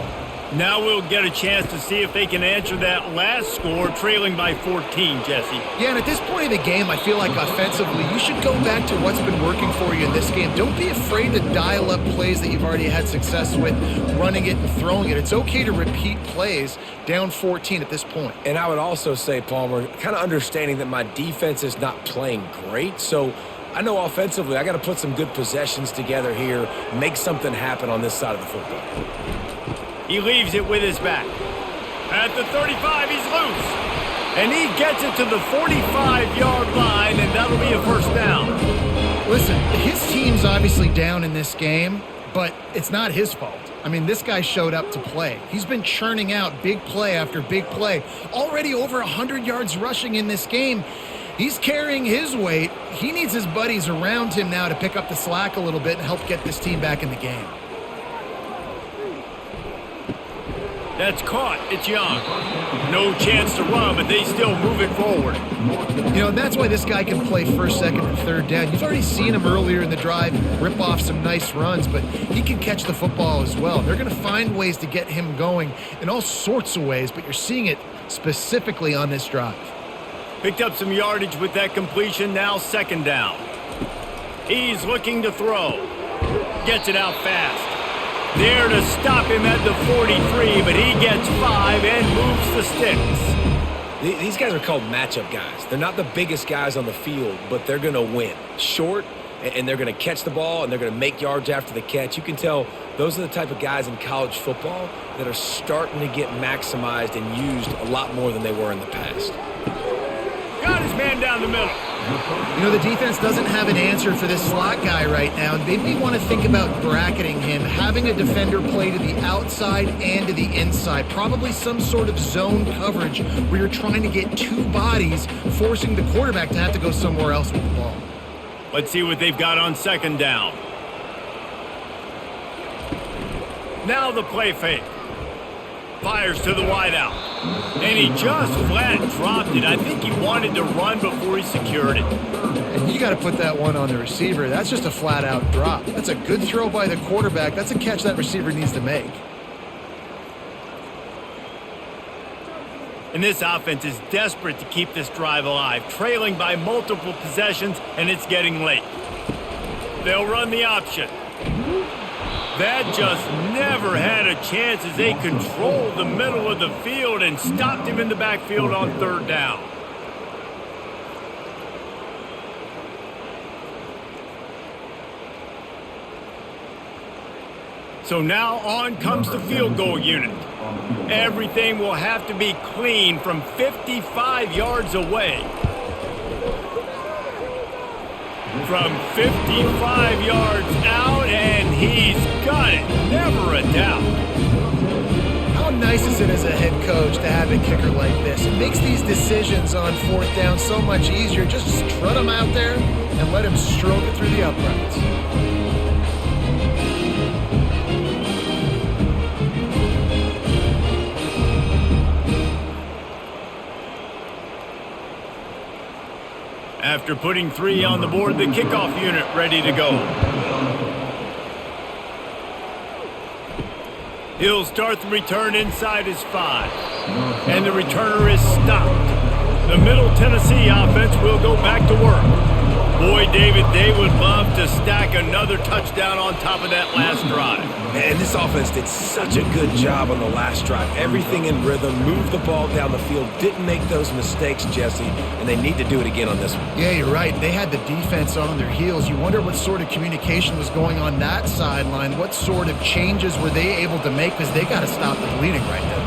Now we'll get a chance to see if they can answer that last score, trailing by 14, Jesse. Yeah, and at this point of the game, I feel like offensively, you should go back to what's been working for you in this game. Don't be afraid to dial up plays that you've already had success with, running it and throwing it. It's okay to repeat plays down 14 at this point. And I would also say, Palmer, kind of understanding that my defense is not playing great, so I know offensively I got to put some good possessions together here, make something happen on this side of the football. He leaves it with his back. At the 35, he's loose. And he gets it to the 45-yard line, and that'll be a first down. Listen, his team's obviously down in this game, but it's not his fault. I mean, this guy showed up to play. He's been churning out big play after big play. Already over 100 yards rushing in this game. He's carrying his weight. He needs his buddies around him now to pick up the slack a little bit and help get this team back in the game. That's caught. It's Young. No chance to run, but they still move it forward. You know, that's why this guy can play first, second, and third down. You've already seen him earlier in the drive rip off some nice runs, but he can catch the football as well. They're going to find ways to get him going in all sorts of ways, but you're seeing it specifically on this drive. Picked up some yardage with that completion, now second down. He's looking to throw. Gets it out fast. There to stop him at the 43, but he gets 5 and moves the sticks. These guys are called matchup guys. They're not the biggest guys on the field, but they're going to win. Short, and they're going to catch the ball, and they're going to make yards after the catch. You can tell those are the type of guys in college football that are starting to get maximized and used a lot more than they were in the past. Got his man down the middle. You know, the defense doesn't have an answer for this slot guy right now. They may want to think about bracketing him, having a defender play to the outside and to the inside. Probably some sort of zone coverage where you're trying to get two bodies, forcing the quarterback to have to go somewhere else with the ball. Let's see what they've got on second down. Now the play fake. Fires to the wideout. And he just flat dropped it. I think he wanted to run before he secured it. And you got to put that one on the receiver. That's just a flat-out drop. That's a good throw by the quarterback. That's a catch that receiver needs to make. And this offense is desperate to keep this drive alive, trailing by multiple possessions, and it's getting late. They'll run the option. That just never had a chance as they controlled the middle of the field and stopped him in the backfield on third down. So now on comes the field goal unit. Everything will have to be clean from 55 yards away. from 55 yards out, and he's got it. Never a doubt. How nice is it as a head coach to have a kicker like this? It makes these decisions on fourth down so much easier. Just strut him out there and let him stroke it through the uprights. After putting 3 on the board, the kickoff unit ready to go. He'll start the return inside his 5. And the returner is stopped. The Middle Tennessee offense will go back to work. Boy, David, they would love to stack another touchdown on top of that last drive. Man, this offense did such a good job on the last drive. Everything in rhythm, moved the ball down the field, didn't make those mistakes, Jesse, and they need to do it again on this one. Yeah, you're right. They had the defense on their heels. You wonder what sort of communication was going on that sideline. What sort of changes were they able to make, because they got to stop the bleeding right now.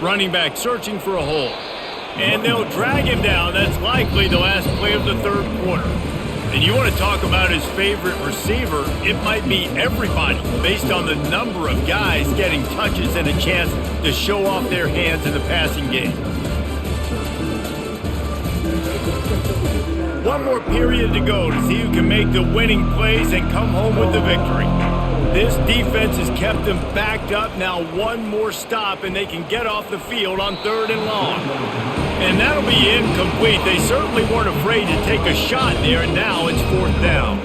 Running back searching for a hole. And they'll drag him down. That's likely the last play of the third quarter. And you want to talk about his favorite receiver, it might be everybody based on the number of guys getting touches and a chance to show off their hands in the passing game. One more period to go to see who can make the winning plays and come home with the victory. This defense has kept them backed up. Now one more stop and they can get off the field on 3rd and long. And that'll be incomplete. They certainly weren't afraid to take a shot there, and now it's 4th down.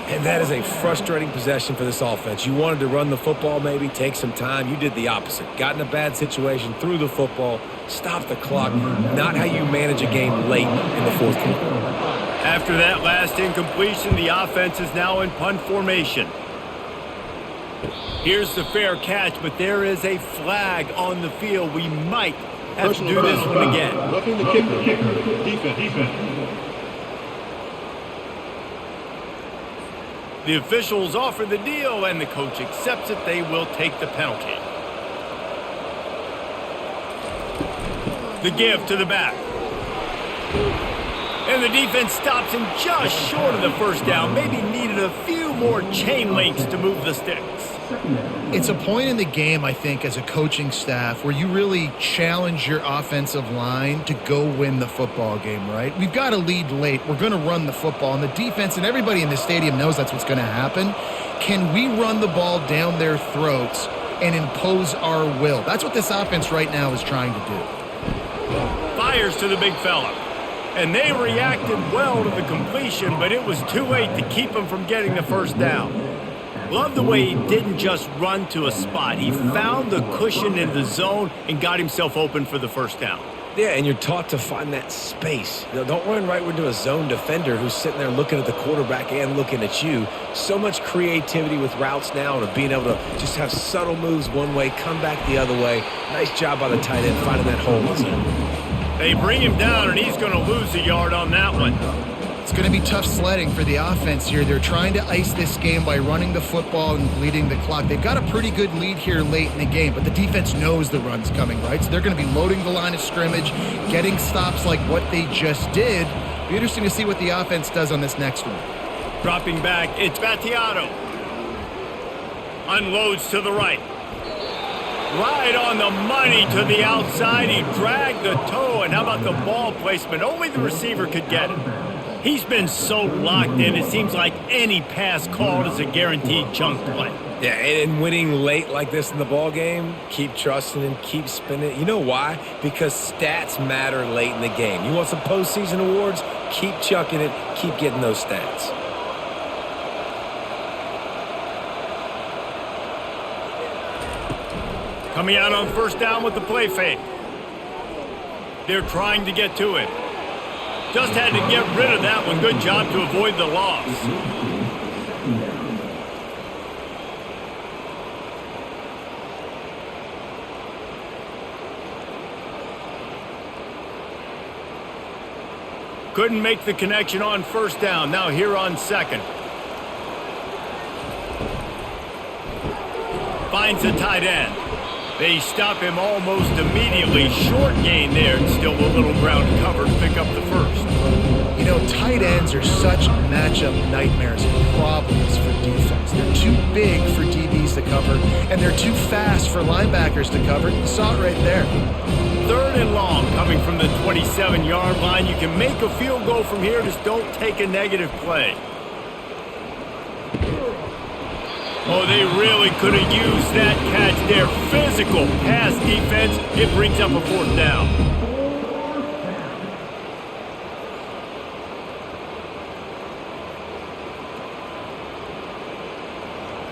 And that is a frustrating possession for this offense. You wanted to run the football, maybe take some time. You did the opposite. Got in a bad situation, threw the football, stopped the clock. Not how you manage a game late in the 4th quarter. After that last incompletion, the offense is now in punt formation. Here's the fair catch, but there is a flag on the field. We might have to do this one again. Roughing the kicker. Defense. The officials offer the deal, and the coach accepts it. They will take the penalty. The give to the back. And the defense stops him just short of the first down. Maybe needed a few more chain links to move the sticks. It's a point in the game, I think, as a coaching staff where you really challenge your offensive line to go win the football game, right? We've got to lead late. We're going to run the football. And the defense and everybody in the stadium knows that's what's going to happen. Can we run the ball down their throats and impose our will? That's what this offense right now is trying to do. Fires to the big fella. And they reacted well to the completion, but it was too late to keep him from getting the first down. Love the way he didn't just run to a spot. He found the cushion in the zone and got himself open for the first down. Yeah, and you're taught to find that space. You know, don't run right into a zone defender who's sitting there looking at the quarterback and looking at you. So much creativity with routes now and being able to just have subtle moves one way, come back the other way. Nice job by the tight end finding that hole in the zone. They bring him down, and he's going to lose a yard on that one. It's going to be tough sledding for the offense here. They're trying to ice this game by running the football and bleeding the clock. They've got a pretty good lead here late in the game, but the defense knows the run's coming, right? So they're going to be loading the line of scrimmage, getting stops like what they just did. Be interesting to see what the offense does on this next one. Dropping back, it's Battiato. Unloads to the right. Right on the money to the outside. He dragged the toe, and how about the ball placement? Only the receiver could get it. He's been so locked in, it seems like any pass called is a guaranteed chunk play. Yeah, and winning late like this in the ball game, keep trusting and keep spinning. You know why? Because stats matter late in the game. You want some postseason awards? Keep chucking it. Keep getting those stats. Coming out on first down with the play fake. They're trying to get to it. Just had to get rid of that one. Good job to avoid the loss. Couldn't make the connection on first down. Now here on second. Finds the tight end. They stop him almost immediately. Short gain there, and still a little ground covered to pick up the first. You know, tight ends are such matchup nightmares and problems for defense. They're too big for DBs to cover, and they're too fast for linebackers to cover. You saw it right there. 3rd and long coming from the 27-yard line. You can make a field goal from here, just don't take a negative play. Oh, they really could have used that catch there. Physical pass defense. It brings up a 4th down.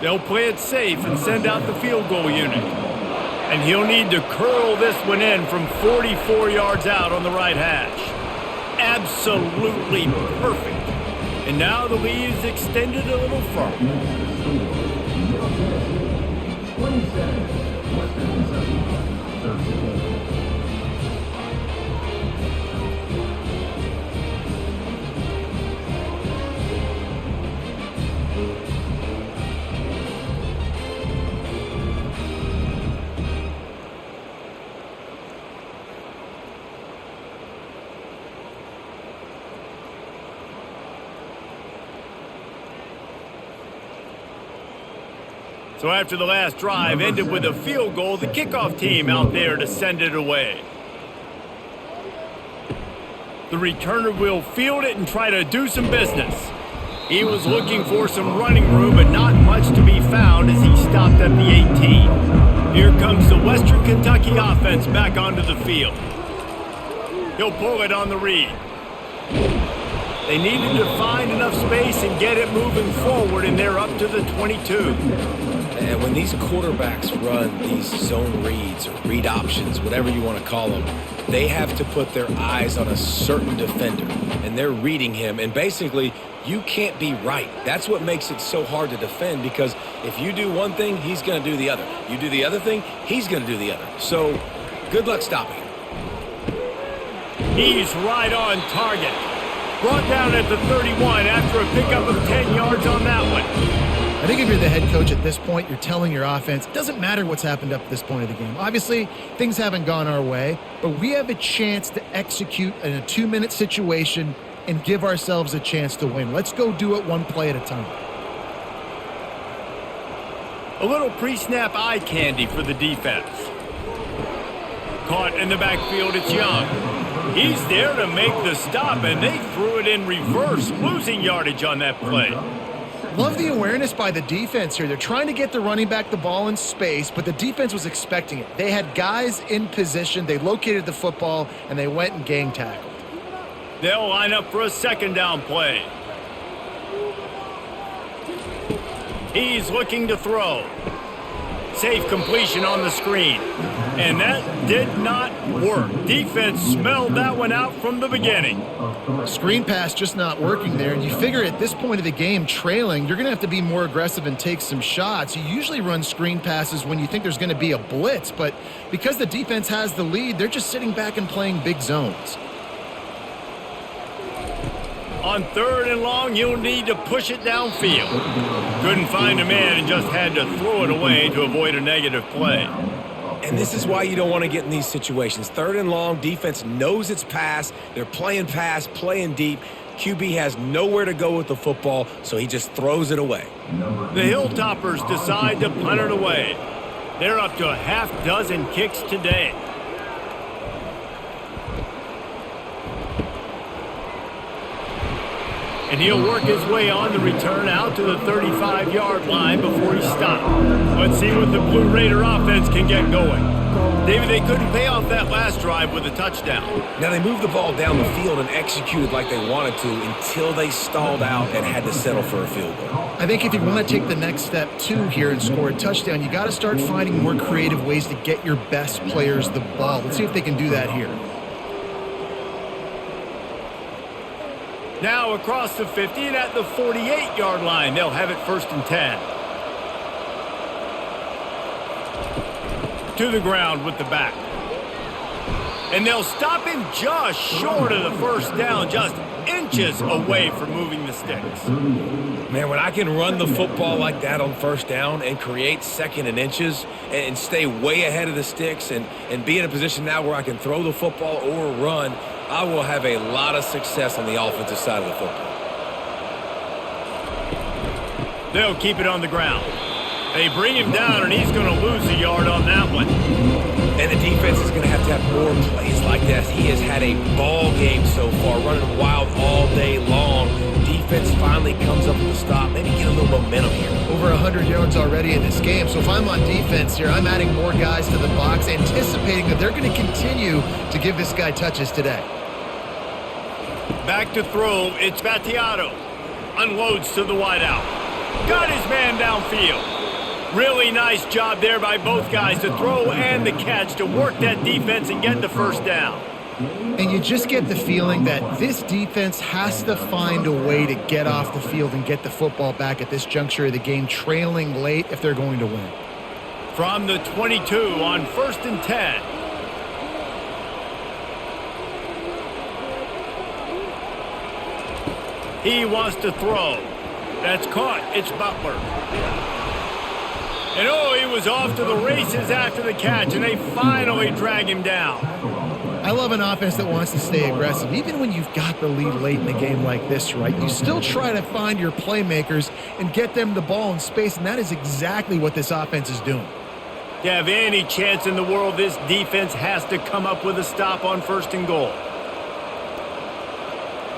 They'll play it safe and send out the field goal unit. And he'll need to curl this one in from 44 yards out on the right hash. Absolutely perfect. And now the lead is extended a little further. So after the last drive ended with a field goal, the kickoff team out there to send it away. The returner will field it and try to do some business. He was looking for some running room, but not much to be found as he stopped at the 18. Here comes the Western Kentucky offense back onto the field. He'll pull it on the read. They needed to find enough space and get it moving forward, and they're up to the 22. And when these quarterbacks run these zone reads or read options, whatever you want to call them, they have to put their eyes on a certain defender, and they're reading him. And basically, you can't be right. That's what makes it so hard to defend, because if you do one thing, he's going to do the other. You do the other thing, he's going to do the other. So good luck stopping him. He's right on target. Brought down at the 31 after a pickup of 10 yards on that one. I think if you're the head coach at this point, you're telling your offense, it doesn't matter what's happened up to this point of the game. Obviously, things haven't gone our way, but we have a chance to execute in a 2-minute situation and give ourselves a chance to win. Let's go do it one play at a time. A little pre-snap eye candy for the defense. Caught in the backfield, it's Young. He's there to make the stop, and they threw it in reverse, losing yardage on that play. Love the awareness by the defense here. They're trying to get the running back the ball in space, but the defense was expecting it. They had guys in position, they located the football, and they went and gang tackled. They'll line up for a 2nd down play. He's looking to throw. Safe completion on the screen. And that did not work. Defense smelled that one out from the beginning. Screen pass just not working there. And you figure at this point of the game, trailing, you're going to have to be more aggressive and take some shots. You usually run screen passes when you think there's going to be a blitz. But because the defense has the lead, they're just sitting back and playing big zones. On 3rd and long, you'll need to push it downfield. Couldn't find a man and just had to throw it away to avoid a negative play. And this is why you don't want to get in these situations. 3rd and long, defense knows it's pass. They're playing pass, playing deep. QB has nowhere to go with the football, so he just throws it away. The Hilltoppers decide to punt it away. They're up to a half-dozen kicks today. And he'll work his way on the return out to the 35-yard line before he stopped. Let's see what the Blue Raider offense can get going. David, they couldn't pay off that last drive with a touchdown. Now, they moved the ball down the field and executed like they wanted to until they stalled out and had to settle for a field goal. I think if you want to take the next step, too, here and score a touchdown, you got to start finding more creative ways to get your best players the ball. Let's see if they can do that here. Now across the 50 and at the 48-yard line, they'll have it 1st and 10. To the ground with the back. And they'll stop him just short of the first down, just inches away from moving the sticks. Man, when I can run the football like that on first down and create second and inches and stay way ahead of the sticks and be in a position now where I can throw the football or run, I will have a lot of success on the offensive side of the football. They'll keep it on the ground. They bring him down, and he's going to lose a yard on that one. And the defense is going to have more plays like this. He has had a ball game so far, running wild all day long. Defense finally comes up with a stop. Maybe get a little momentum here. Over 100 yards already in this game. So if I'm on defense here, I'm adding more guys to the box, anticipating that they're going to continue to give this guy touches today. Back to throw. It's Battiato. Unloads to the wideout. Got his man downfield. Really nice job there by both guys to throw and the catch to work that defense and get the first down. And you just get the feeling that this defense has to find a way to get off the field and get the football back at this juncture of the game, trailing late if they're going to win. From the 22 on 1st and 10. He wants to throw. That's caught. It's Butler. And oh, he was off to the races after the catch, and they finally drag him down. I love an offense that wants to stay aggressive. Even when you've got the lead late in a game like this, right, you still try to find your playmakers and get them the ball in space, and that is exactly what this offense is doing. To have any chance in the world, this defense has to come up with a stop on 1st and goal.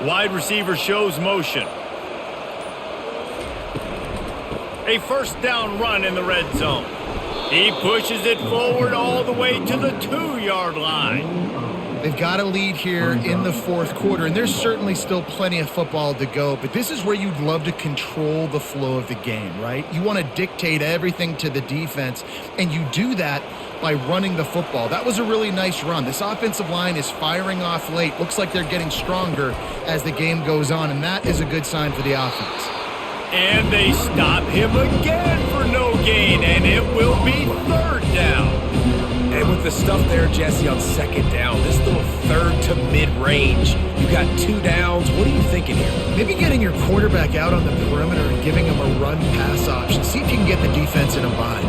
Wide receiver shows motion. A first down run in the red zone. He pushes it forward all the way to the 2-yard line. They've got a lead here in the 4th quarter, and there's certainly still plenty of football to go, but this is where you'd love to control the flow of the game, right? You want to dictate everything to the defense, and you do that by running the football. That was a really nice run. This offensive line is firing off late. Looks like they're getting stronger as the game goes on, and that is a good sign for the offense. And they stop him again for no gain, and it will be 3rd down. And with the stuff there, Jesse, on 2nd down, this little 3rd to mid-range, you got 2 downs. What are you thinking here? Maybe getting your quarterback out on the perimeter and giving him a run-pass option. See if you can get the defense in a bind.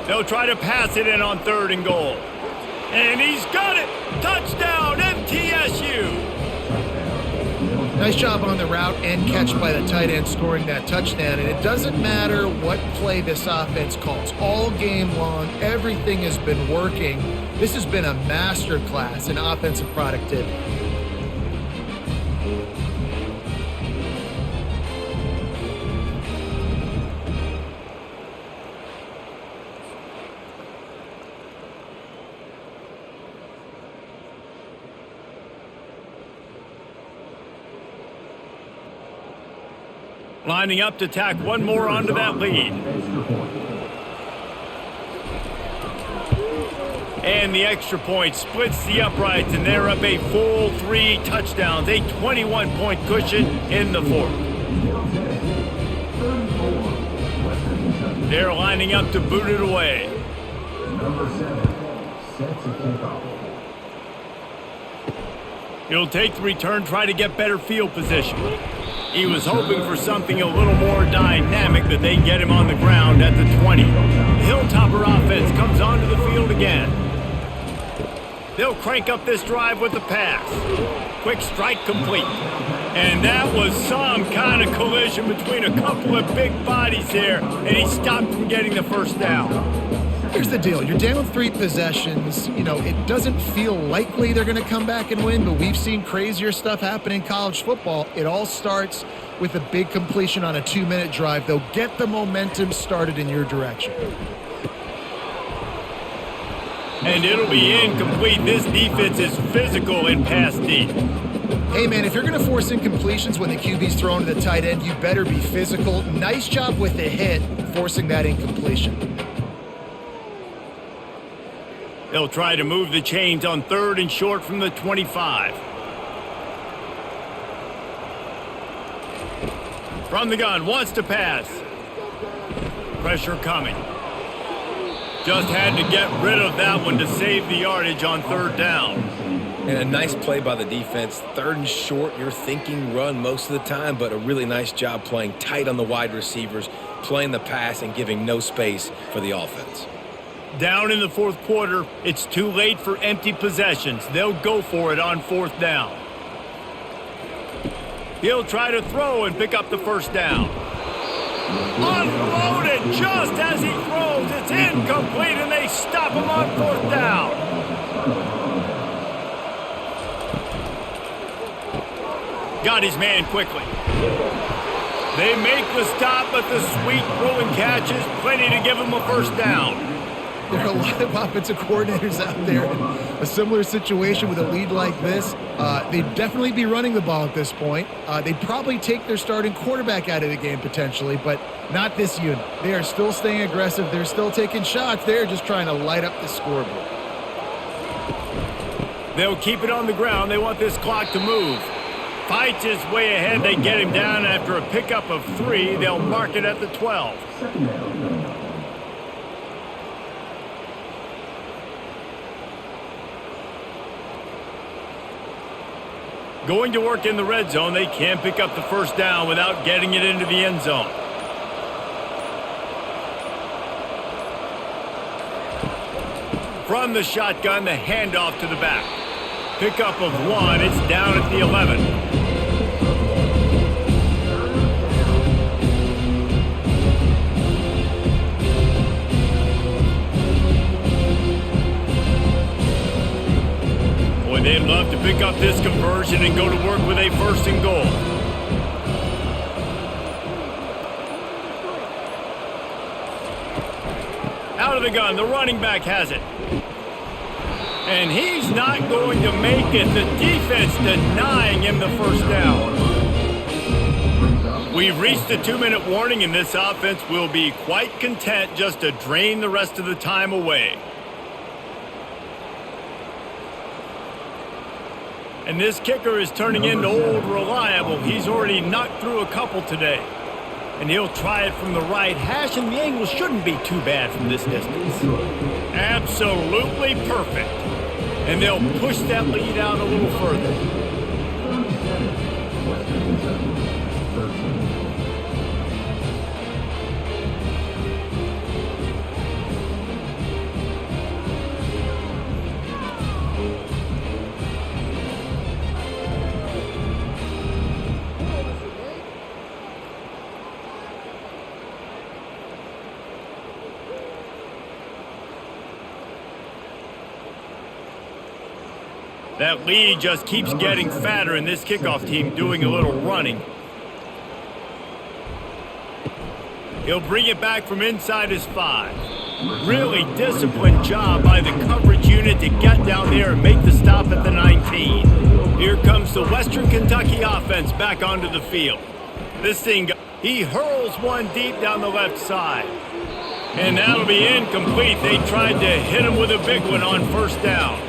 They'll try to pass it in on 3rd and goal. And he's got it! Touchdown, MTSU! Nice job on the route and catch by the tight end scoring that touchdown. And it doesn't matter what play this offense calls. All game long, everything has been working. This has been a masterclass in offensive productivity. Lining up to tack one more onto that lead. And the extra point splits the uprights, and they're up a full 3 touchdowns, a 21-point cushion in the 4th. They're lining up to boot it away. Number 7 sets a kickoff. He'll take the return, try to get better field position. He was hoping for something a little more dynamic, but they get him on the ground at the 20. The Hilltopper offense comes onto the field again. They'll crank up this drive with the pass. Quick strike complete. And that was some kind of collision between a couple of big bodies there, and he stopped from getting the first down. Here's the deal. You're down 3 possessions. You know, it doesn't feel likely they're going to come back and win, but we've seen crazier stuff happen in college football. It all starts with a big completion on a 2-minute drive. They'll get the momentum started in your direction. And it'll be incomplete. This defense is physical in pass deep. Hey, man, if you're going to force incompletions when the QB's thrown to the tight end, you better be physical. Nice job with the hit, forcing that incompletion. They'll try to move the chains on 3rd and short from the 25. From the gun, wants to pass. Pressure coming. Just had to get rid of that one to save the yardage on third down. And a nice play by the defense. Third and short, you're thinking run most of the time, but a really nice job playing tight on the wide receivers, playing the pass, and giving no space for the offense. Down in the fourth quarter, it's too late for empty possessions. They'll go for it on fourth down. He'll try to throw and pick up the first down. Unloaded just as he throws. It's incomplete, and they stop him on fourth down. Got his man quickly. They make the stop, but the sweet throw and catch is plenty to give him a first down. There are a lot of offensive coordinators out there in a similar situation with a lead like this. They'd definitely be running the ball at this point. They'd probably take their starting quarterback out of the game potentially, but not this unit. They are still staying aggressive. They're still taking shots. They're just trying to light up the scoreboard. They'll keep it on the ground. They want this clock to move. Fights his way ahead. They get him down after a pickup of 3. They'll mark it at the 12. Going to work in the red zone. They can't pick up the first down without getting it into the end zone. From the shotgun, the handoff to the back. Pickup of 1. It's down at the 11. Boy, they'd love to pick up this conversion and go to work with a first and goal. Out of the gun, the running back has it. And he's not going to make it. The defense denying him the first down. We've reached the 2-minute warning, and this offense will be quite content just to drain the rest of the time away. And this kicker is turning into old reliable. He's already knocked through a couple today. And he'll try it from the right hash, and the angle shouldn't be too bad from this distance. Absolutely perfect. And they'll push that lead out a little further. That lead just keeps getting fatter, and this kickoff team doing a little running. He'll bring it back from inside his 5. Really disciplined job by the coverage unit to get down there and make the stop at the 19. Here comes the Western Kentucky offense back onto the field. This thing, he hurls one deep down the left side. And that'll be incomplete. They tried to hit him with a big one on first down.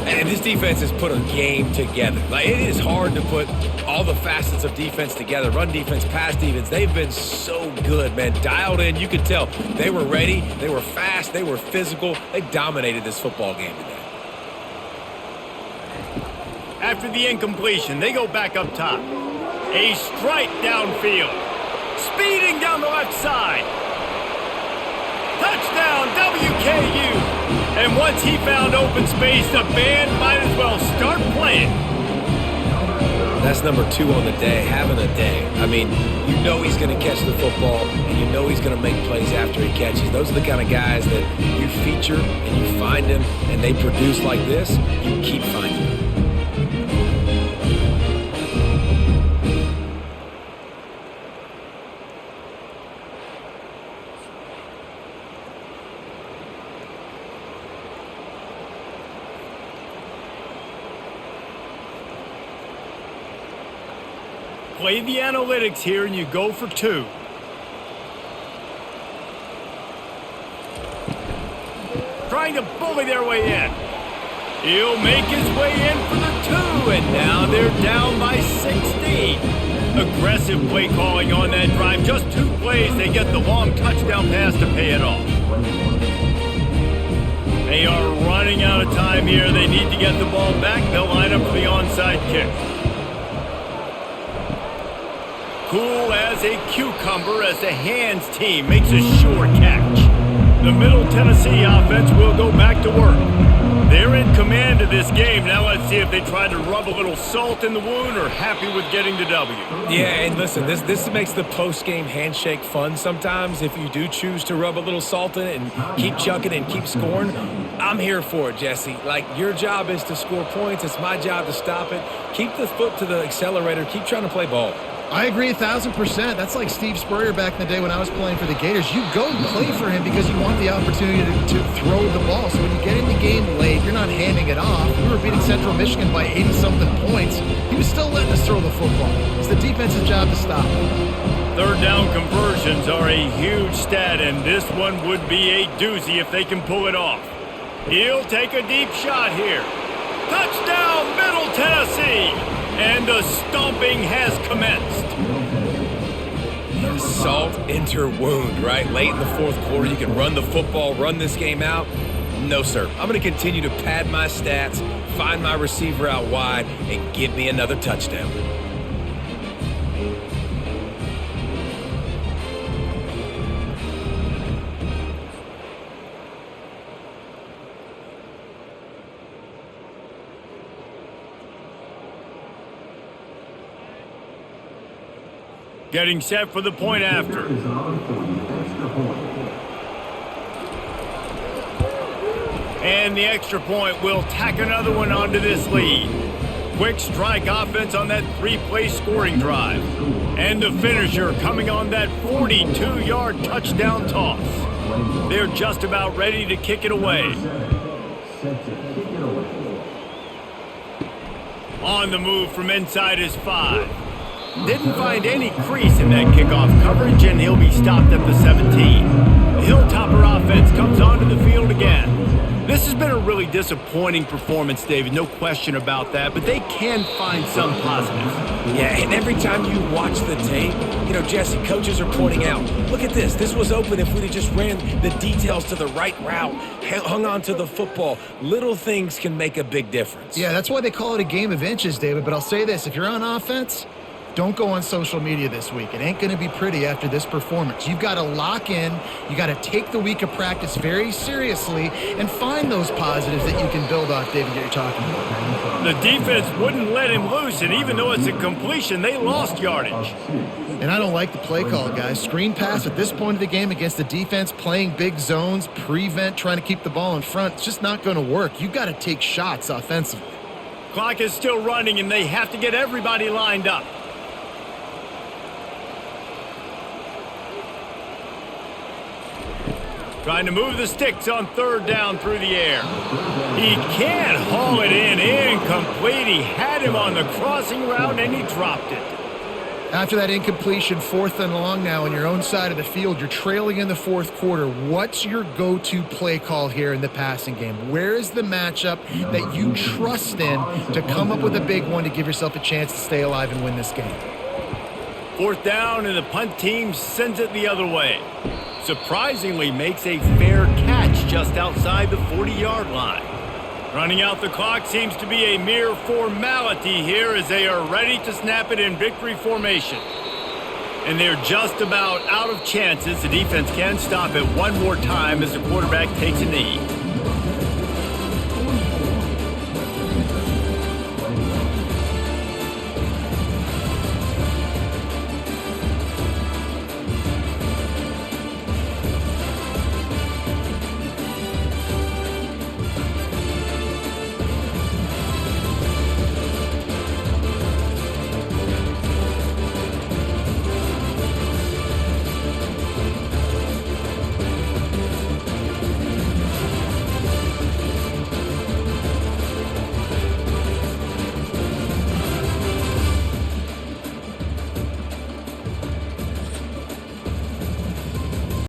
And this defense has put a game together. Like, it is hard to put all the facets of defense together. Run defense, pass defense. They've been so good, man. Dialed in. You could tell they were ready. They were fast. They were physical. They dominated this football game today. After the incompletion, they go back up top. A strike downfield. Speeding down the left side. Touchdown, WKU. And once he found open space, the band might as well start playing. That's number 2 on the day, having a day. I mean, you know he's going to catch the football, and you know he's going to make plays after he catches. Those are the kind of guys that you feature, and you find them, and they produce like this, you keep finding them. Play the analytics here, and you go for 2. Trying to bully their way in. He'll make his way in for the 2, and now they're down by 16. Aggressive play calling on that drive. Just 2 plays, they get the long touchdown pass to pay it off. They are running out of time here. They need to get the ball back. They'll line up for the onside kick. Cool as a cucumber as the hands team makes a sure catch. The Middle Tennessee offense will go back to work. They're in command of this game. Now let's see if they try to rub a little salt in the wound or happy with getting the W. Yeah, and listen, this makes the post-game handshake fun sometimes. If you do choose to rub a little salt in it and keep chucking and keep scoring, I'm here for it, Jesse. Like, your job is to score points. It's my job to stop it. Keep the foot to the accelerator. Keep trying to play ball. I agree 1,000%. That's like Steve Spurrier back in the day when I was playing for the Gators. You go play for him because you want the opportunity to throw the ball. So when you get in the game late, you're not handing it off. We were beating Central Michigan by 80-something points. He was still letting us throw the football. It's the defense's job to stop it. Third down conversions are a huge stat, and this one would be a doozy if they can pull it off. He'll take a deep shot here. Touchdown, Middle Tennessee! And the stomping has commenced. Salt enter wound, right? Late in the fourth quarter, you can run the football, run this game out. No, sir. I'm going to continue to pad my stats, find my receiver out wide, and give me another touchdown. Getting set for the point after. Is on for the extra point. And the extra point will tack another one onto this lead. Quick strike offense on that three-play scoring drive. And the finisher coming on that 42-yard touchdown toss. They're just about ready to kick it away. Set to kick it away. On the move from inside his 5. Didn't find any crease in that kickoff coverage, and he'll be stopped at the 17. The Hilltopper offense comes onto the field again. This has been a really disappointing performance, David, no question about that, but they can find some positives. Yeah, and every time you watch the tape, Jesse, coaches are pointing out, look at this. This was open if we'd have just ran the details to the right route, hung on to the football. Little things can make a big difference. Yeah, that's why they call it a game of inches, David. But I'll say this, if you're on offense, don't go on social media this week. It ain't going to be pretty after this performance. You've got to lock in. You got to take the week of practice very seriously and find those positives that you can build off, David, that you're talking about. The defense wouldn't let him loose, and even though it's a completion, they lost yardage. And I don't like the play call, guys. Screen pass at this point of the game against the defense, playing big zones, prevent, trying to keep the ball in front. It's just not going to work. You've got to take shots offensively. Clock is still running, and they have to get everybody lined up. Trying to move the sticks on third down through the air. He can't haul it in. Incomplete. He had him on the crossing route, and he dropped it. After that incompletion, 4th and long now on your own side of the field, you're trailing in the fourth quarter. What's your go-to play call here in the passing game? Where is the matchup that you trust in to come up with a big one to give yourself a chance to stay alive and win this game? 4th down, and the punt team sends it the other way. Surprisingly makes a fair catch just outside the 40-yard line. Running out the clock seems to be a mere formality here as they are ready to snap it in victory formation. And they're just about out of chances. The defense can stop it one more time as the quarterback takes a knee.